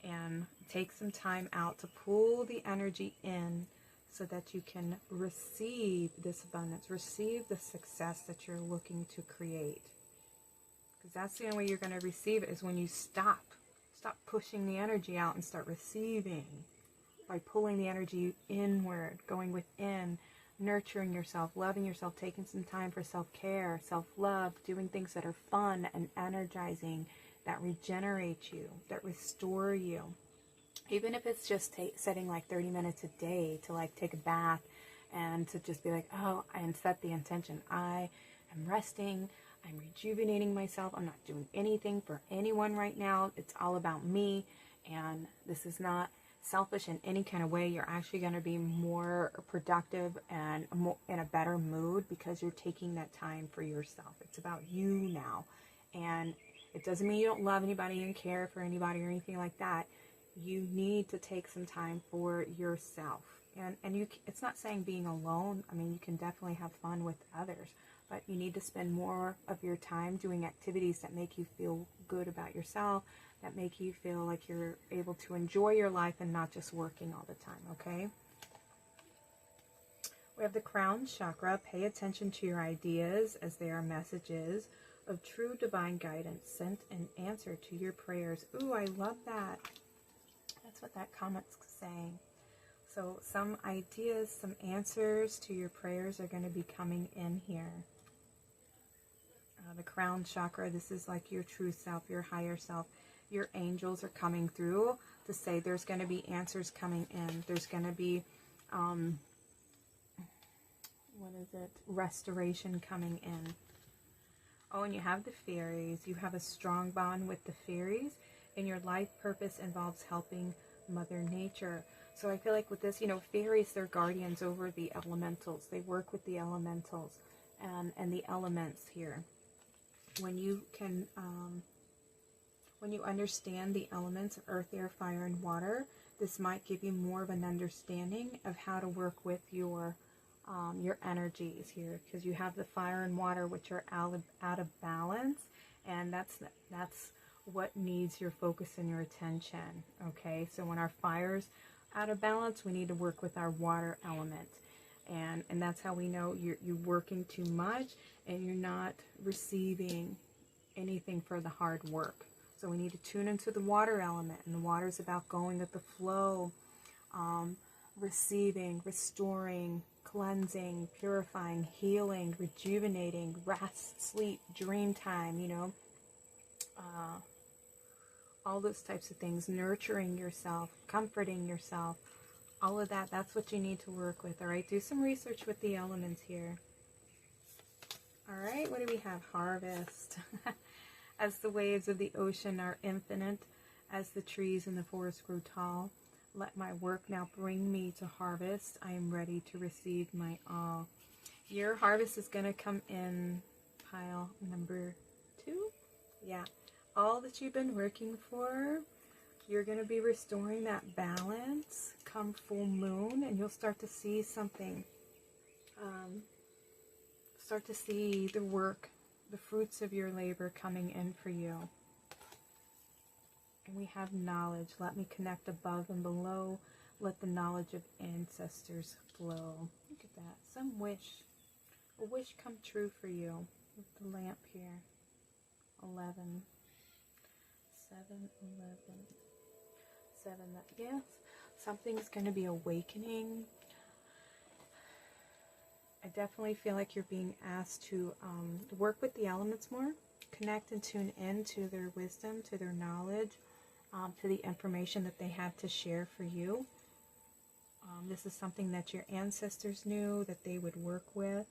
and take some time out to pull the energy in so that you can receive this abundance, receive the success that you're looking to create. Because that's the only way you're going to receive it, is when you stop pushing the energy out and start receiving, by pulling the energy inward, going within, nurturing yourself, loving yourself, taking some time for self-care, self-love, doing things that are fun and energizing, that regenerate you, that restore you. Even if it's just setting like 30 minutes a day to like take a bath and to just be like, oh, and set the intention. I am resting. I'm rejuvenating myself. I'm not doing anything for anyone right now. It's all about me. And this is not selfish in any kind of way. You're actually going to be more productive and more in a better mood because you're taking that time for yourself. It's about you now. And it doesn't mean you don't love anybody and care for anybody or anything like that. You need to take some time for yourself. And it's not saying being alone. I mean, you can definitely have fun with others, but you need to spend more of your time doing activities that make you feel good about yourself, that make you feel like you're able to enjoy your life and not just working all the time, okay? We have the crown chakra. Pay attention to your ideas as they are messages of true divine guidance sent in answer to your prayers. Ooh, I love that. That's what that comment's saying. So some ideas, some answers to your prayers are going to be coming in here. The crown chakra, this is like your true self, your higher self. Your angels are coming through to say there's going to be answers coming in. There's going to be, restoration coming in. Oh, and you have the fairies. You have a strong bond with the fairies, and your life purpose involves helping Mother Nature. So I feel like with this, fairies, they're guardians over the elementals. They work with the elementals and the elements here. When you can, when you understand the elements of earth, air, fire, and water, this might give you more of an understanding of how to work with your energies here, because you have the fire and water, which are out of balance, and that's what needs your focus and your attention. Okay, so when our fire's out of balance, we need to work with our water element, and that's how we know you're working too much and you're not receiving anything for the hard work. So we need to tune into the water element, and the water is about going with the flow, receiving, restoring, cleansing, purifying, healing, rejuvenating, rest, sleep, dream time, all those types of things, nurturing yourself, comforting yourself, all of that. That's what you need to work with. All right, do some research with the elements here. All right, what do we have? Harvest. As the waves of the ocean are infinite, as the trees in the forest grow tall, let my work now bring me to harvest. I am ready to receive my all. Your harvest is going to come in pile number 2. Yeah. All that you've been working for, you're going to be restoring that balance come full moon, and you'll start to see something. Start to see the work, the fruits of your labor coming in for you. And we have knowledge. Let me connect above and below. Let the knowledge of ancestors flow. Look at that. Some wish. A wish come true for you. With the lamp here. 11. 7, 11. 7. Yes. Something's going to be awakening. I definitely feel like you're being asked to work with the elements more. Connect and tune in to their wisdom, to their knowledge, to the information that they have to share for you. This is something that your ancestors knew that they would work with.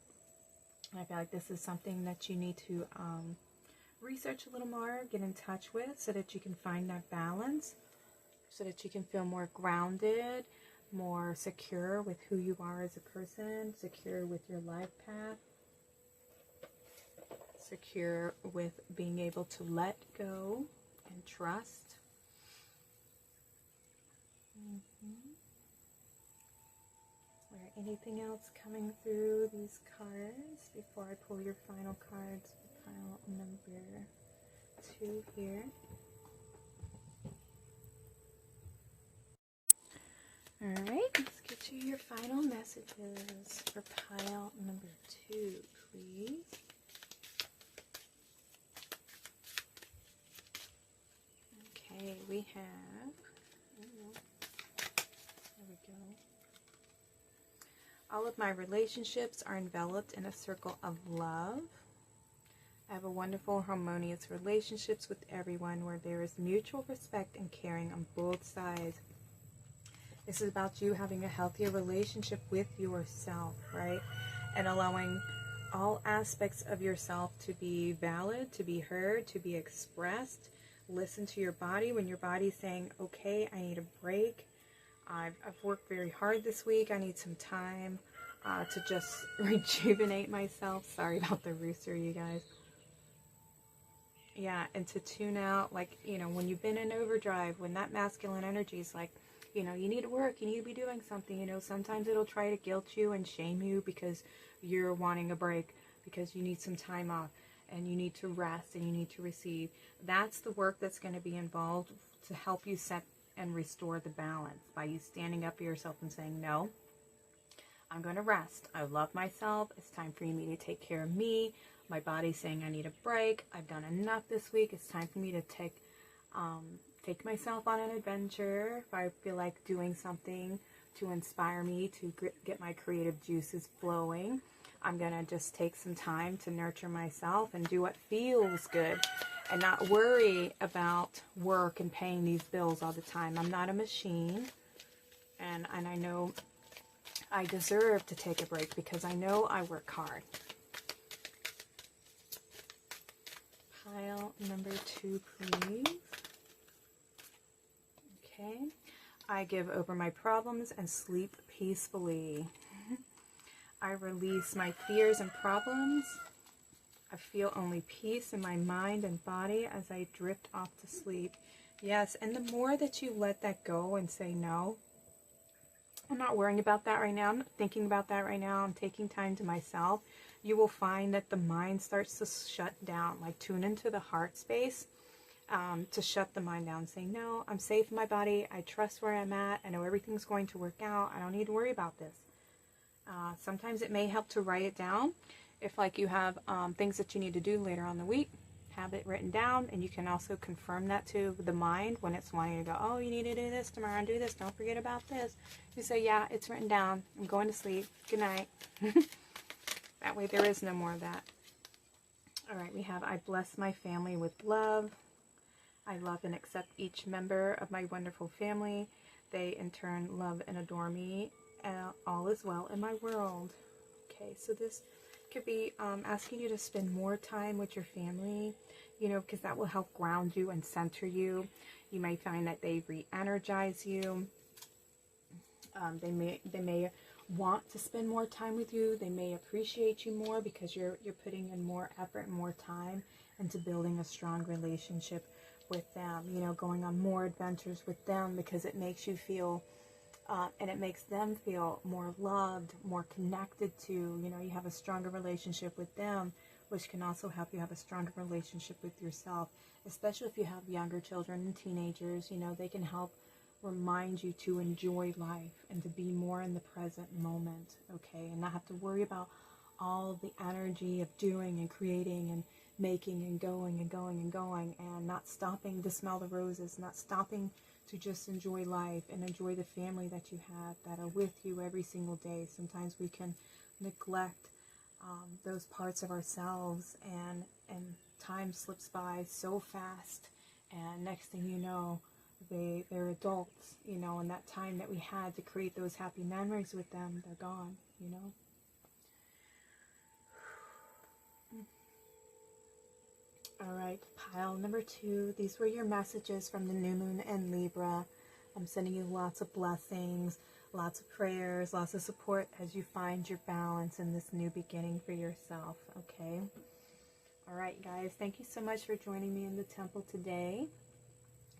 And I feel like this is something that you need to research a little more, get in touch with, so that you can find that balance, so that you can feel more grounded, more secure with who you are as a person, secure with your life path, secure with being able to let go and trust. Is there anything else coming through these cards before I pull your final cards for pile number 2 here? Alright, let's get you your final messages for pile number 2, please. Okay, we have, there we go. All of my relationships are enveloped in a circle of love. I have a wonderful, harmonious relationships with everyone where there is mutual respect and caring on both sides. This is about you having a healthier relationship with yourself, right? And allowing all aspects of yourself to be valid, to be heard, to be expressed. Listen to your body when your body's saying, okay, I need a break. I've worked very hard this week. I need some time to just rejuvenate myself. Sorry about the rooster, you guys. Yeah, and to tune out, like, you know, when you've been in overdrive, when that masculine energy is like, you know, you need to work, you need to be doing something, you know, sometimes it'll try to guilt you and shame you because you're wanting a break, because you need some time off, and you need to rest, and you need to receive. That's the work that's going to be involved to help you set and restore the balance by you standing up for yourself and saying, no, I'm going to rest. I love myself. It's time for me to take care of me. My body's saying I need a break. I've done enough this week. It's time for me to take myself on an adventure. If I feel like doing something to inspire me to get my creative juices flowing, I'm going to just take some time to nurture myself and do what feels good and not worry about work and paying these bills all the time. I'm not a machine, and I know I deserve to take a break because I know I work hard. Pile number 2, please. Okay. I give over my problems and sleep peacefully. I release my fears and problems. I feel only peace in my mind and body as I drift off to sleep. Yes, and the more that you let that go and say, no, I'm not worrying about that right now. I'm not thinking about that right now. I'm taking time to myself. You will find that the mind starts to shut down, like tune into the heart space, to shut the mind down, saying, no, I'm safe in my body. I trust where I'm at. I know everything's going to work out. I don't need to worry about this. Sometimes it may help to write it down. If like you have things that you need to do later on in the week, have it written down, and you can also confirm that to the mind when it's wanting to go, oh, you need to do this tomorrow and do this. Don't forget about this. You say, yeah, it's written down. I'm going to sleep. Good night. That way there is no more of that. All right, we have, I bless my family with love. I love and accept each member of my wonderful family. They in turn love and adore me. All is well in my world. Okay, so this could be asking you to spend more time with your family, you know, because that will help ground you and center you. You may find that they re-energize you. They may want to spend more time with you. They may appreciate you more because you're putting in more effort and more time into building a strong relationship with them, you know, going on more adventures with them because it makes you feel and it makes them feel more loved, more connected to, you know, you have a stronger relationship with them, which can also help you have a stronger relationship with yourself, especially if you have younger children and teenagers. You know, they can help remind you to enjoy life and to be more in the present moment, okay, and not have to worry about all the energy of doing and creating and making and going and going and going, and not stopping to smell the roses, not stopping to just enjoy life and enjoy the family that you have that are with you every single day. Sometimes we can neglect those parts of ourselves, and time slips by so fast, and next thing you know, they're adults, you know, and that time that we had to create those happy memories with them, they're gone, you know. All right, pile number 2. These were your messages from the new moon in Libra. I'm sending you lots of blessings, lots of prayers, lots of support as you find your balance in this new beginning for yourself, okay? All right, guys, thank you so much for joining me in the temple today.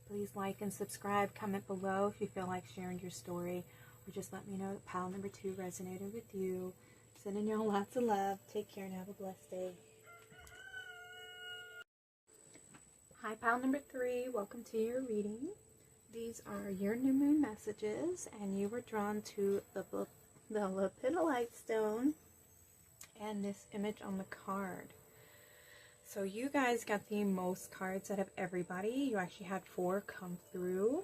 Please like and subscribe, comment below if you feel like sharing your story, or just let me know that pile number 2 resonated with you. Sending y'all lots of love. Take care and have a blessed day. Hi, pile number 3. Welcome to your reading. These are your new moon messages, and you were drawn to the Lepidolite stone and this image on the card. So you guys got the most cards out of everybody. You actually had 4 come through.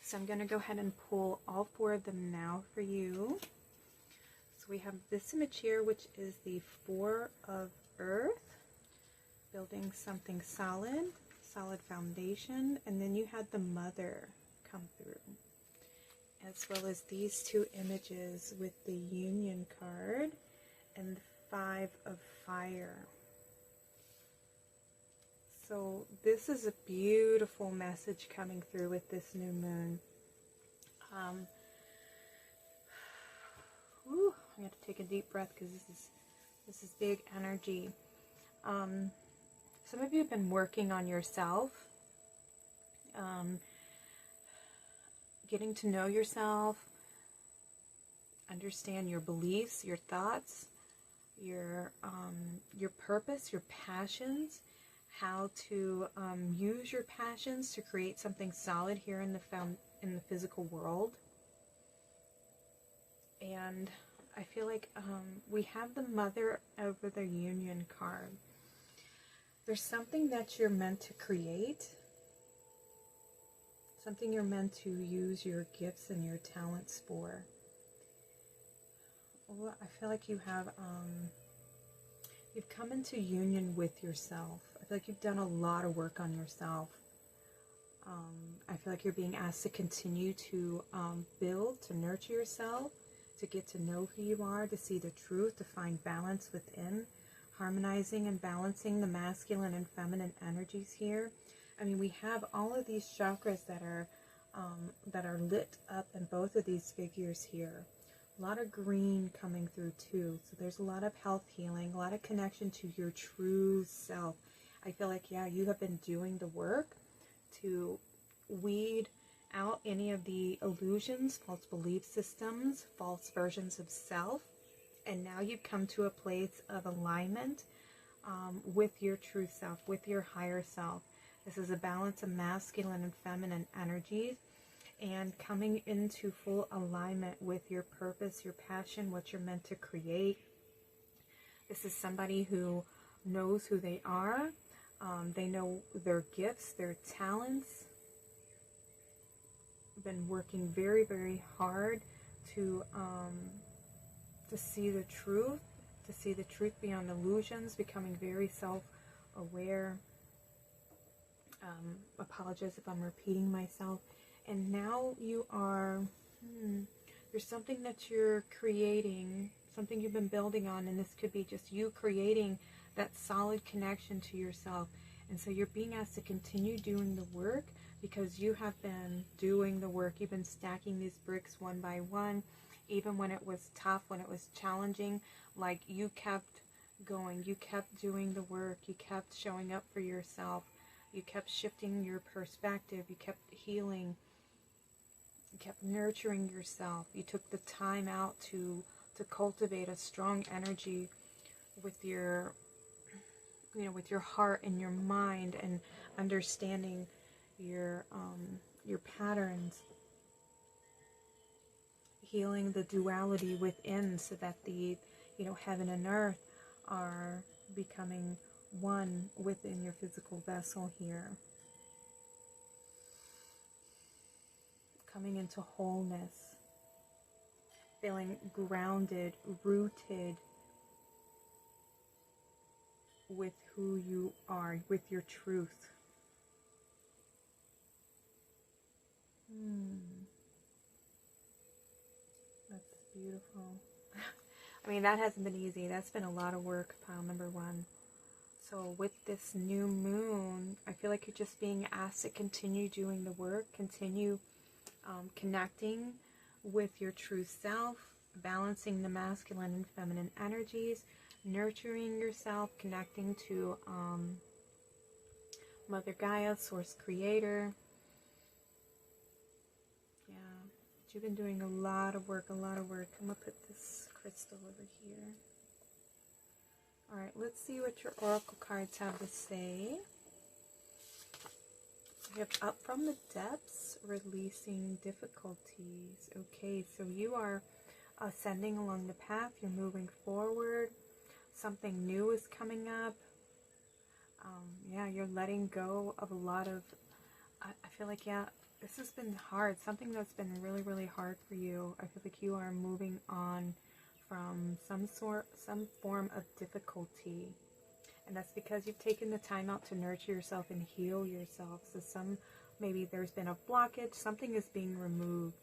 So I'm going to go ahead and pull all 4 of them now for you. So we have this image here, which is the 4 of Earth, building something solid foundation. And then you had the Mother come through, as well as these 2 images with the Union card and the 5 of Fire. So this is a beautiful message coming through with this new moon. I'm going to take a deep breath because this is big energy. Some of you have been working on yourself, getting to know yourself, understand your beliefs, your thoughts, your purpose, your passions, how to use your passions to create something solid here in the physical world. And I feel like we have the Mother over the Union card. There's something that you're meant to create, something you're meant to use your gifts and your talents for. Well, I feel like you have you've come into union with yourself. I feel like you've done a lot of work on yourself. I feel like you're being asked to continue to build, to nurture yourself, to get to know who you are, to see the truth, to find balance within, harmonizing and balancing the masculine and feminine energies here. I mean, we have all of these chakras that are lit up in both of these figures here. A lot of green coming through too. So there's a lot of health healing, a lot of connection to your true self. I feel like, yeah, you have been doing the work to weed out any of the illusions, false belief systems, false versions of self. And now you've come to a place of alignment with your true self, with your higher self. This is a balance of masculine and feminine energies, and coming into full alignment with your purpose, your passion, what you're meant to create. This is somebody who knows who they are. They know their gifts, their talents. Been working very, very hard to see the truth, beyond illusions, becoming very self-aware. Apologize if I'm repeating myself. And now you are, there's something that you're creating, something you've been building on, and this could be just you creating that solid connection to yourself. And so you're being asked to continue doing the work, because you have been doing the work. You've been stacking these bricks one by one, even when it was tough, when it was challenging. Like, you kept going, you kept doing the work, you kept showing up for yourself, you kept shifting your perspective, you kept healing, you kept nurturing yourself. You took the time out to cultivate a strong energy with your, with your heart and your mind, and understanding your patterns, healing the duality within, so that the heaven and earth are becoming one within your physical vessel here. Coming into wholeness, feeling grounded, rooted with who you are, with your truth. That's beautiful. I mean, that hasn't been easy. That's been a lot of work, pile number 1. So with this new moon, I feel like you're just being asked to continue doing the work, continue connecting with your true self, balancing the masculine and feminine energies, nurturing yourself, connecting to Mother Gaia, Source Creator. Yeah, but you've been doing a lot of work, I'm going to put this crystal over here. Alright, let's see what your oracle cards have to say. We have up from the depths, releasing difficulties. Okay, so you are ascending along the path. You're moving forward. Something new is coming up. Yeah, you're letting go of a lot of, I feel like, yeah, this has been hard. Something that's been really, really hard for you. I feel like you are moving on from some form of difficulty. And that's because you've taken the time out to nurture yourself and heal yourself. So maybe there's been a blockage, something is being removed.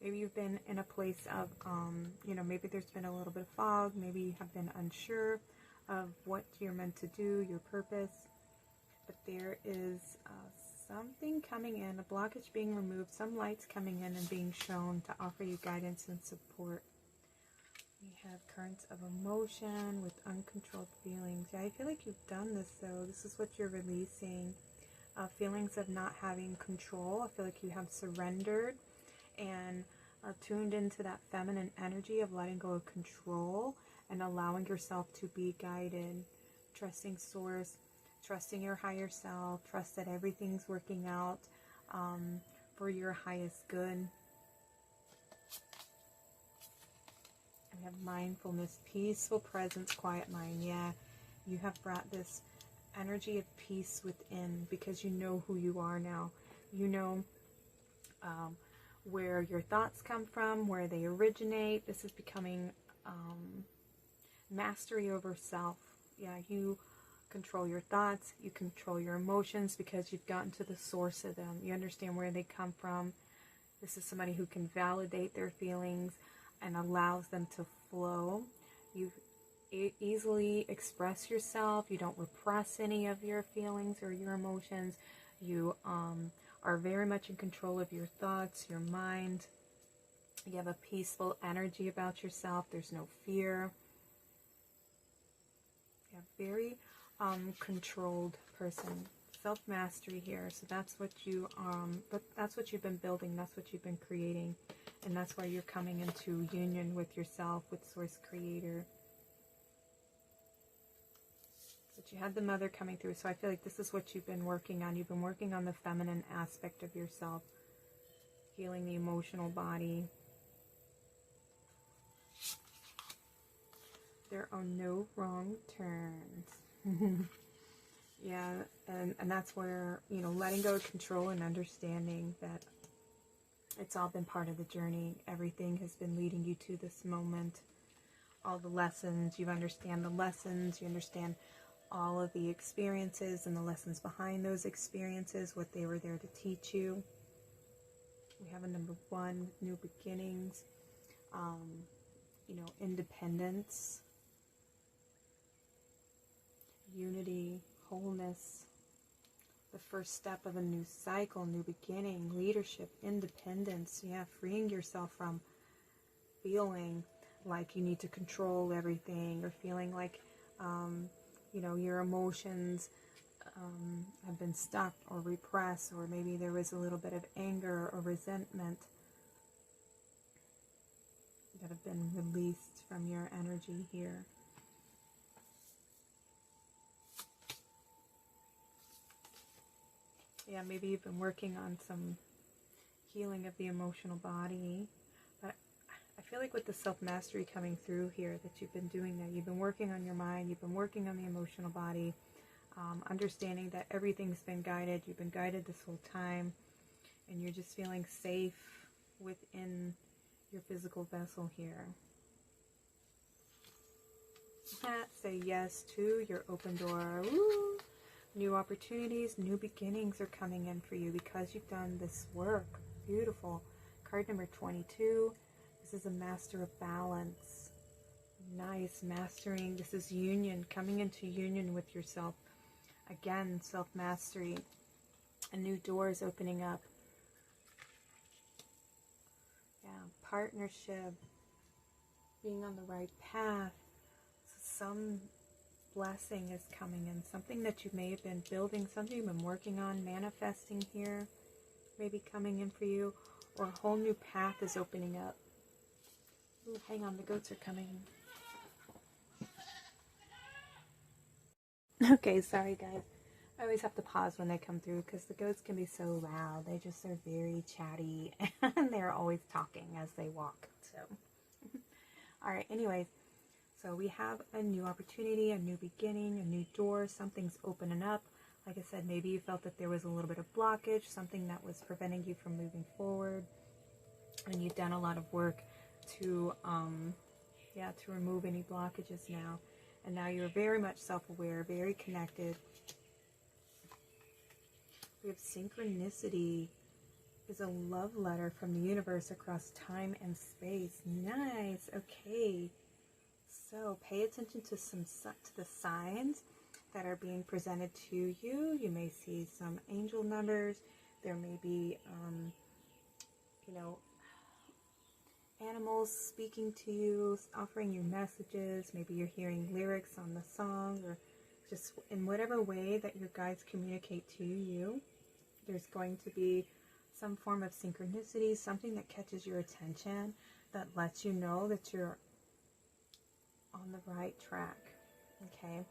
Maybe you've been in a place of, maybe there's been a little bit of fog. Maybe you have been unsure of what you're meant to do, your purpose. But there is something coming in, a blockage being removed, some lights coming in and being shown to offer you guidance and support. We have currents of emotion with uncontrolled feelings. Yeah, I feel like you've done this though. This is what you're releasing. Feelings of not having control. I feel like you have surrendered and tuned into that feminine energy of letting go of control and allowing yourself to be guided. Trusting source, trusting your higher self, trust that everything's working out for your highest good. We have mindfulness, peaceful presence, quiet mind. Yeah, you have brought this energy of peace within because you know who you are now. You know where your thoughts come from, where they originate. This is becoming mastery over self. Yeah, you control your thoughts, you control your emotions because you've gotten to the source of them. You understand where they come from. This is somebody who can validate their feelings and allows them to flow. You easily express yourself. You don't repress any of your feelings or your emotions. You are very much in control of your thoughts, your mind. You have a peaceful energy about yourself. There's no fear. You have very controlled person. Self-mastery here. So that's what you that's what you've been building, that's what you've been creating, and that's why you're coming into union with yourself, with Source Creator. But you had the Mother coming through, so I feel like this is what you've been working on. You've been working on the feminine aspect of yourself, healing the emotional body. There are no wrong turns. Yeah, and that's where, letting go of control and understanding that it's all been part of the journey. Everything has been leading you to this moment. All the lessons, you understand the lessons, you understand all of the experiences and the lessons behind those experiences, what they were there to teach you. We have a number 1, new beginnings, independence, unity, wholeness, the first step of a new cycle, new beginning, leadership, independence. Yeah, freeing yourself from feeling like you need to control everything, or feeling like, your emotions have been stuck or repressed, or maybe there was a little bit of anger or resentment that have been released from your energy here. Yeah, maybe you've been working on some healing of the emotional body. But I feel like with the self-mastery coming through here, that you've been doing that. You've been working on your mind. You've been working on the emotional body. Understanding that everything's been guided. You've been guided this whole time. And you're just feeling safe within your physical vessel here. Say yes to your open door. Woo! New opportunities, new beginnings are coming in for you because you've done this work. Beautiful. Card number 22. This is a master of balance. Nice. Mastering. This is union. Coming into union with yourself. Again, self-mastery. A new door is opening up. Yeah. Partnership. Being on the right path. So some blessing is coming in, something that you may have been building, something you've been working on, manifesting here, maybe coming in for you, or a whole new path is opening up. Ooh, hang on, the goats are coming. Okay, sorry guys. I always have to pause when they come through because the goats can be so loud. They just are very chatty and they're always talking as they walk. So, all right, anyways, so we have a new opportunity, a new beginning, a new door. Something's opening up. Like I said, maybe you felt that there was a little bit of blockage, something that was preventing you from moving forward. And you've done a lot of work to remove any blockages now. And now you're very much self-aware, very connected. We have synchronicity is a love letter from the universe across time and space. Nice. Okay. So pay attention to the signs that are being presented to you. You may see some angel numbers. There may be, animals speaking to you, offering you messages. Maybe you're hearing lyrics on the song, or just in whatever way that your guides communicate to you. There's going to be some form of synchronicity, something that catches your attention, that lets you know that you're on the right track, okay?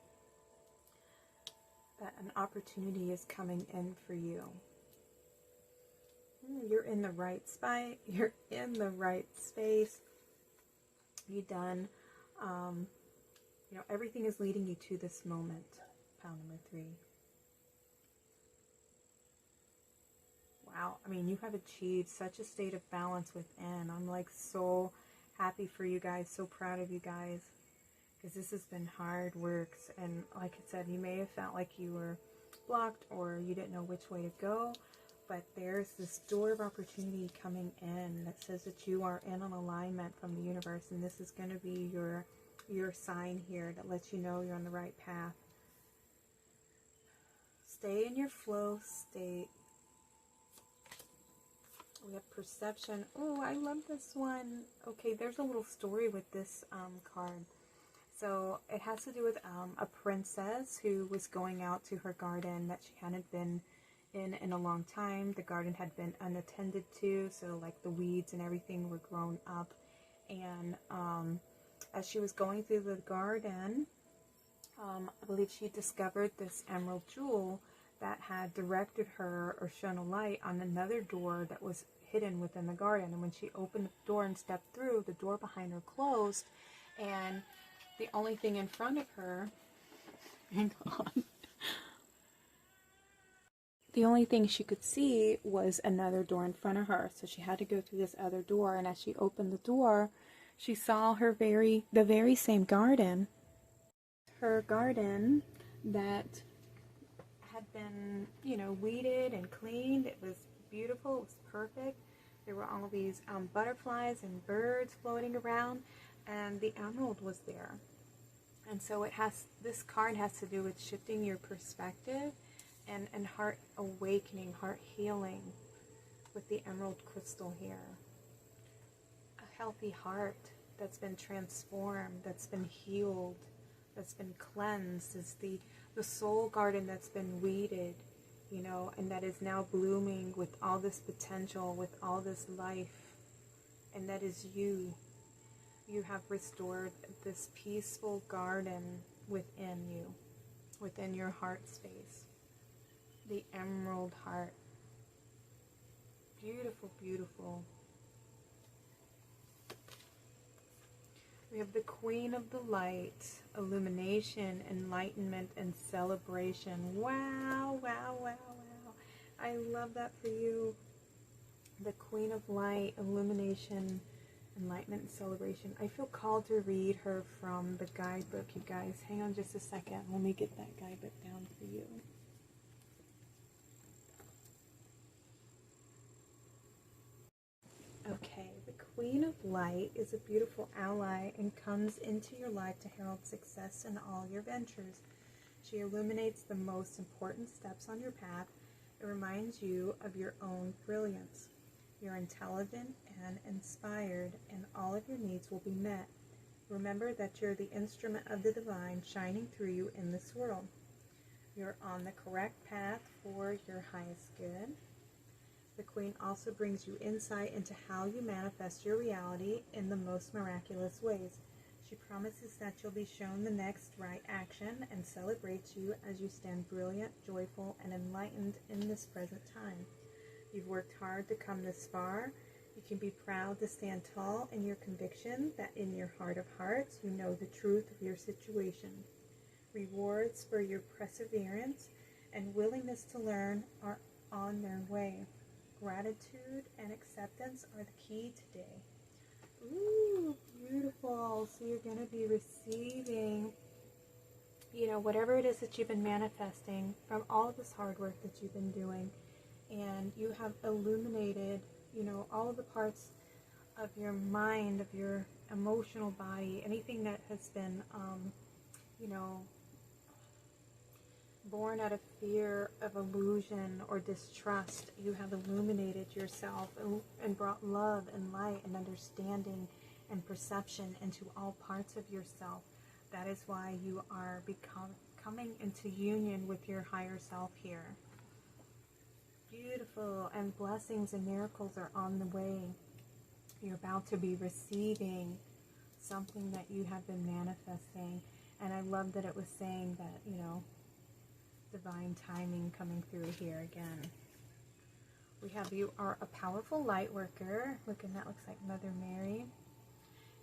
That an opportunity is coming in for you. You're in the right spot. You're in the right space. You've done, everything is leading you to this moment. Pile number 3. Wow. I mean, you have achieved such a state of balance within. I'm like so happy for you guys. So proud of you guys. Because this has been hard work. And like I said, you may have felt like you were blocked or you didn't know which way to go. But there's this door of opportunity coming in that says that you are in an alignment from the universe, and this is going to be your sign here that lets you know you're on the right path. Stay in your flow state. We have perception. Oh, I love this one. Okay, there's a little story with this card. So it has to do with a princess who was going out to her garden that she hadn't been in a long time. The garden had been unattended to, so like the weeds and everything were grown up. And as she was going through the garden, I believe she discovered this emerald jewel that had directed her or shone a light on another door that was hidden within the garden. And when she opened the door and stepped through, the door behind her closed, and the only thing in front of her, hang on, the only thing she could see was another door in front of her. So she had to go through this other door. And as she opened the door, she saw the very same garden. Her garden that had been, weeded and cleaned. It was beautiful. It was perfect. There were all these butterflies and birds floating around. And the emerald was there. And so this card has to do with shifting your perspective and heart awakening, heart healing with the emerald crystal here. A healthy heart that's been transformed, that's been healed, that's been cleansed is the soul garden that's been weeded, and that is now blooming with all this potential, with all this life, and that is you. You have restored this peaceful garden within you, within your heart space. The emerald heart. Beautiful, beautiful. We have the Queen of the Light, illumination, enlightenment, and celebration. Wow, wow, wow, wow. I love that for you. The Queen of Light, illumination, enlightenment, and celebration. I feel called to read her from the guidebook, you guys. Hang on just a second. Let me get that guidebook down for you. Okay, the Queen of Light is a beautiful ally and comes into your life to herald success in all your ventures. She illuminates the most important steps on your path and reminds you of your own brilliance. You're intelligent and inspired, and all of your needs will be met. Remember that you're the instrument of the divine shining through you in this world. You're on the correct path for your highest good. The Queen also brings you insight into how you manifest your reality in the most miraculous ways. She promises that you'll be shown the next right action and celebrates you as you stand brilliant, joyful, and enlightened in this present time. You've worked hard to come this far. You can be proud to stand tall in your conviction that in your heart of hearts you know the truth of your situation. Rewards for your perseverance and willingness to learn are on their way. Gratitude and acceptance are the key today. Ooh, beautiful. So you're going to be receiving, whatever it is that you've been manifesting from all of this hard work that you've been doing. And you have illuminated, all of the parts of your mind, of your emotional body, anything that has been, born out of fear of illusion or distrust. You have illuminated yourself and brought love and light and understanding and perception into all parts of yourself. That is why you are coming into union with your higher self here. Beautiful. And blessings and miracles are on the way. You're about to be receiving something that you have been manifesting. And I love that it was saying that, divine timing coming through here again. We have you are a powerful light worker. Look, and that looks like Mother Mary.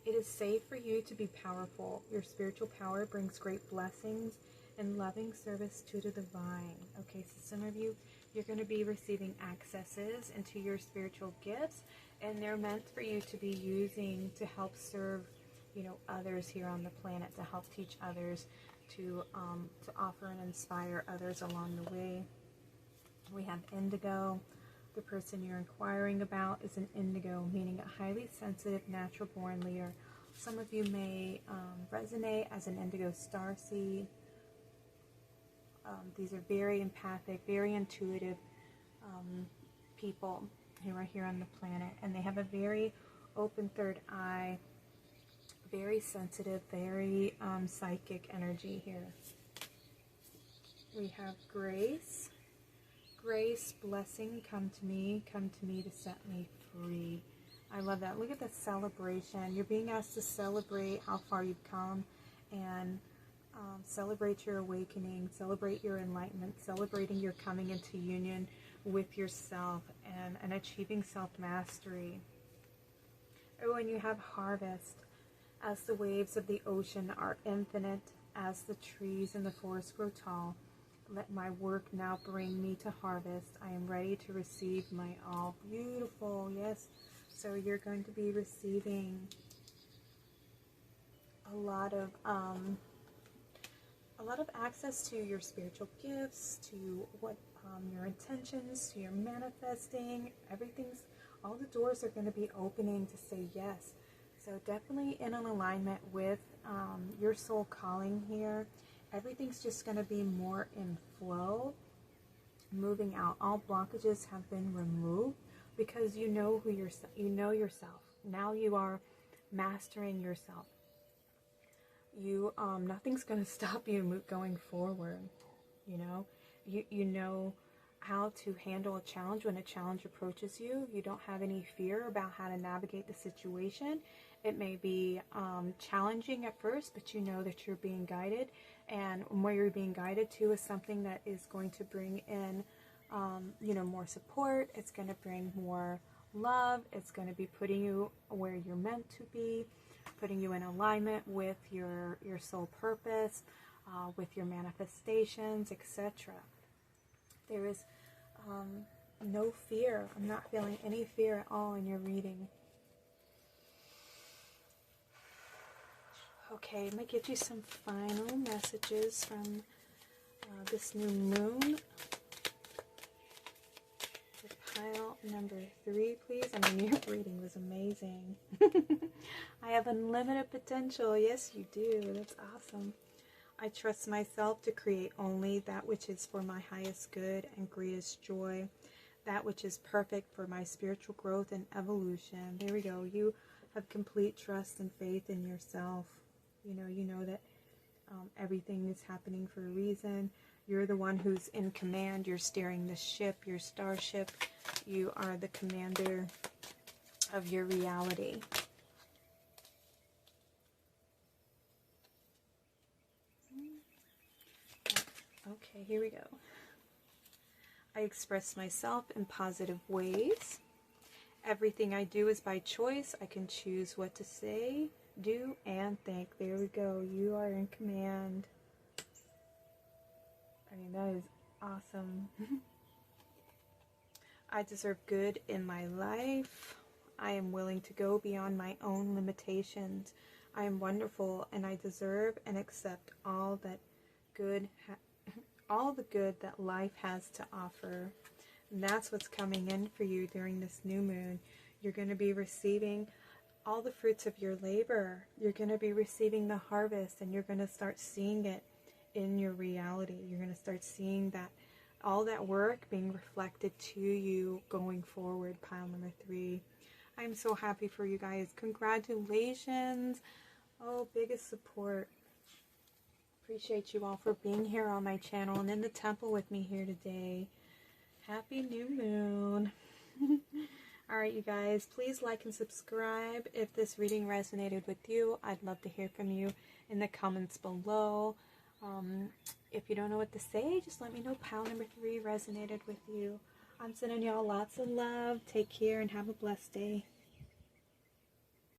It is safe for you to be powerful. Your spiritual power brings great blessings and loving service to the divine. Okay, so some of you, you're going to be receiving accesses into your spiritual gifts, and they're meant for you to be using to help serve, others here on the planet, to help teach others, to offer and inspire others along the way. We have indigo. The person you're inquiring about is an indigo, meaning a highly sensitive, natural-born leader. Some of you may resonate as an indigo starseed. These are very empathic, very intuitive people who are here on the planet, and they have a very open third eye, very sensitive, very psychic energy here. We have grace. Grace, blessing, come to me to set me free. I love that. Look at the celebration. You're being asked to celebrate how far you've come and celebrate your awakening, celebrate your enlightenment, celebrating your coming into union with yourself and achieving self-mastery. Oh, and you have harvest. As the waves of the ocean are infinite, as the trees in the forest grow tall, let my work now bring me to harvest. I am ready to receive my all. Beautiful, yes. So you're going to be receiving a lot of access to your spiritual gifts, to what your intentions, to your manifesting. All the doors are going to be opening to say yes. So definitely in an alignment with your soul calling here. Everything's just going to be more in flow, moving out. All blockages have been removed because you know yourself. Now you are mastering yourself. Nothing's going to stop you going forward. You know how to handle a challenge when a challenge approaches you. You don't have any fear about how to navigate the situation. It may be challenging at first, but you know that you're being guided, and where you're being guided to is something that is going to bring in, more support. It's going to bring more love. It's going to be putting you where you're meant to be, putting you in alignment with your soul purpose, with your manifestations, etc. There is no fear. I'm not feeling any fear at all in your reading. Okay, I'm going to give you some final messages from this new moon. Pile number 3, please. I mean, your reading was amazing. I have unlimited potential. Yes, you do. That's awesome. I trust myself to create only that which is for my highest good and greatest joy, that which is perfect for my spiritual growth and evolution. There we go. You have complete trust and faith in yourself. You know that everything is happening for a reason. You're the one who's in command. You're steering the ship, your starship. You are the commander of your reality. Okay, here we go. I express myself in positive ways. Everything I do is by choice. I can choose what to say, do, and think. There we go. You are in command. I mean, that is awesome. I deserve good in my life. I am willing to go beyond my own limitations. I am wonderful, and I deserve and accept all the good that life has to offer. And that's what's coming in for you during this new moon. You're going to be receiving all the fruits of your labor. You're going to be receiving the harvest, and you're going to start seeing it in your reality. You're going to start seeing that all that work being reflected to you going forward. Pile number 3. I'm so happy for you guys. Congratulations. Oh, biggest support. Appreciate you all for being here on my channel and in the temple with me here today. Happy new moon. Alright, you guys, please like and subscribe if this reading resonated with you. I'd love to hear from you in the comments below. If you don't know what to say, just let me know pile number 3 resonated with you. I'm sending y'all lots of love. Take care and have a blessed day.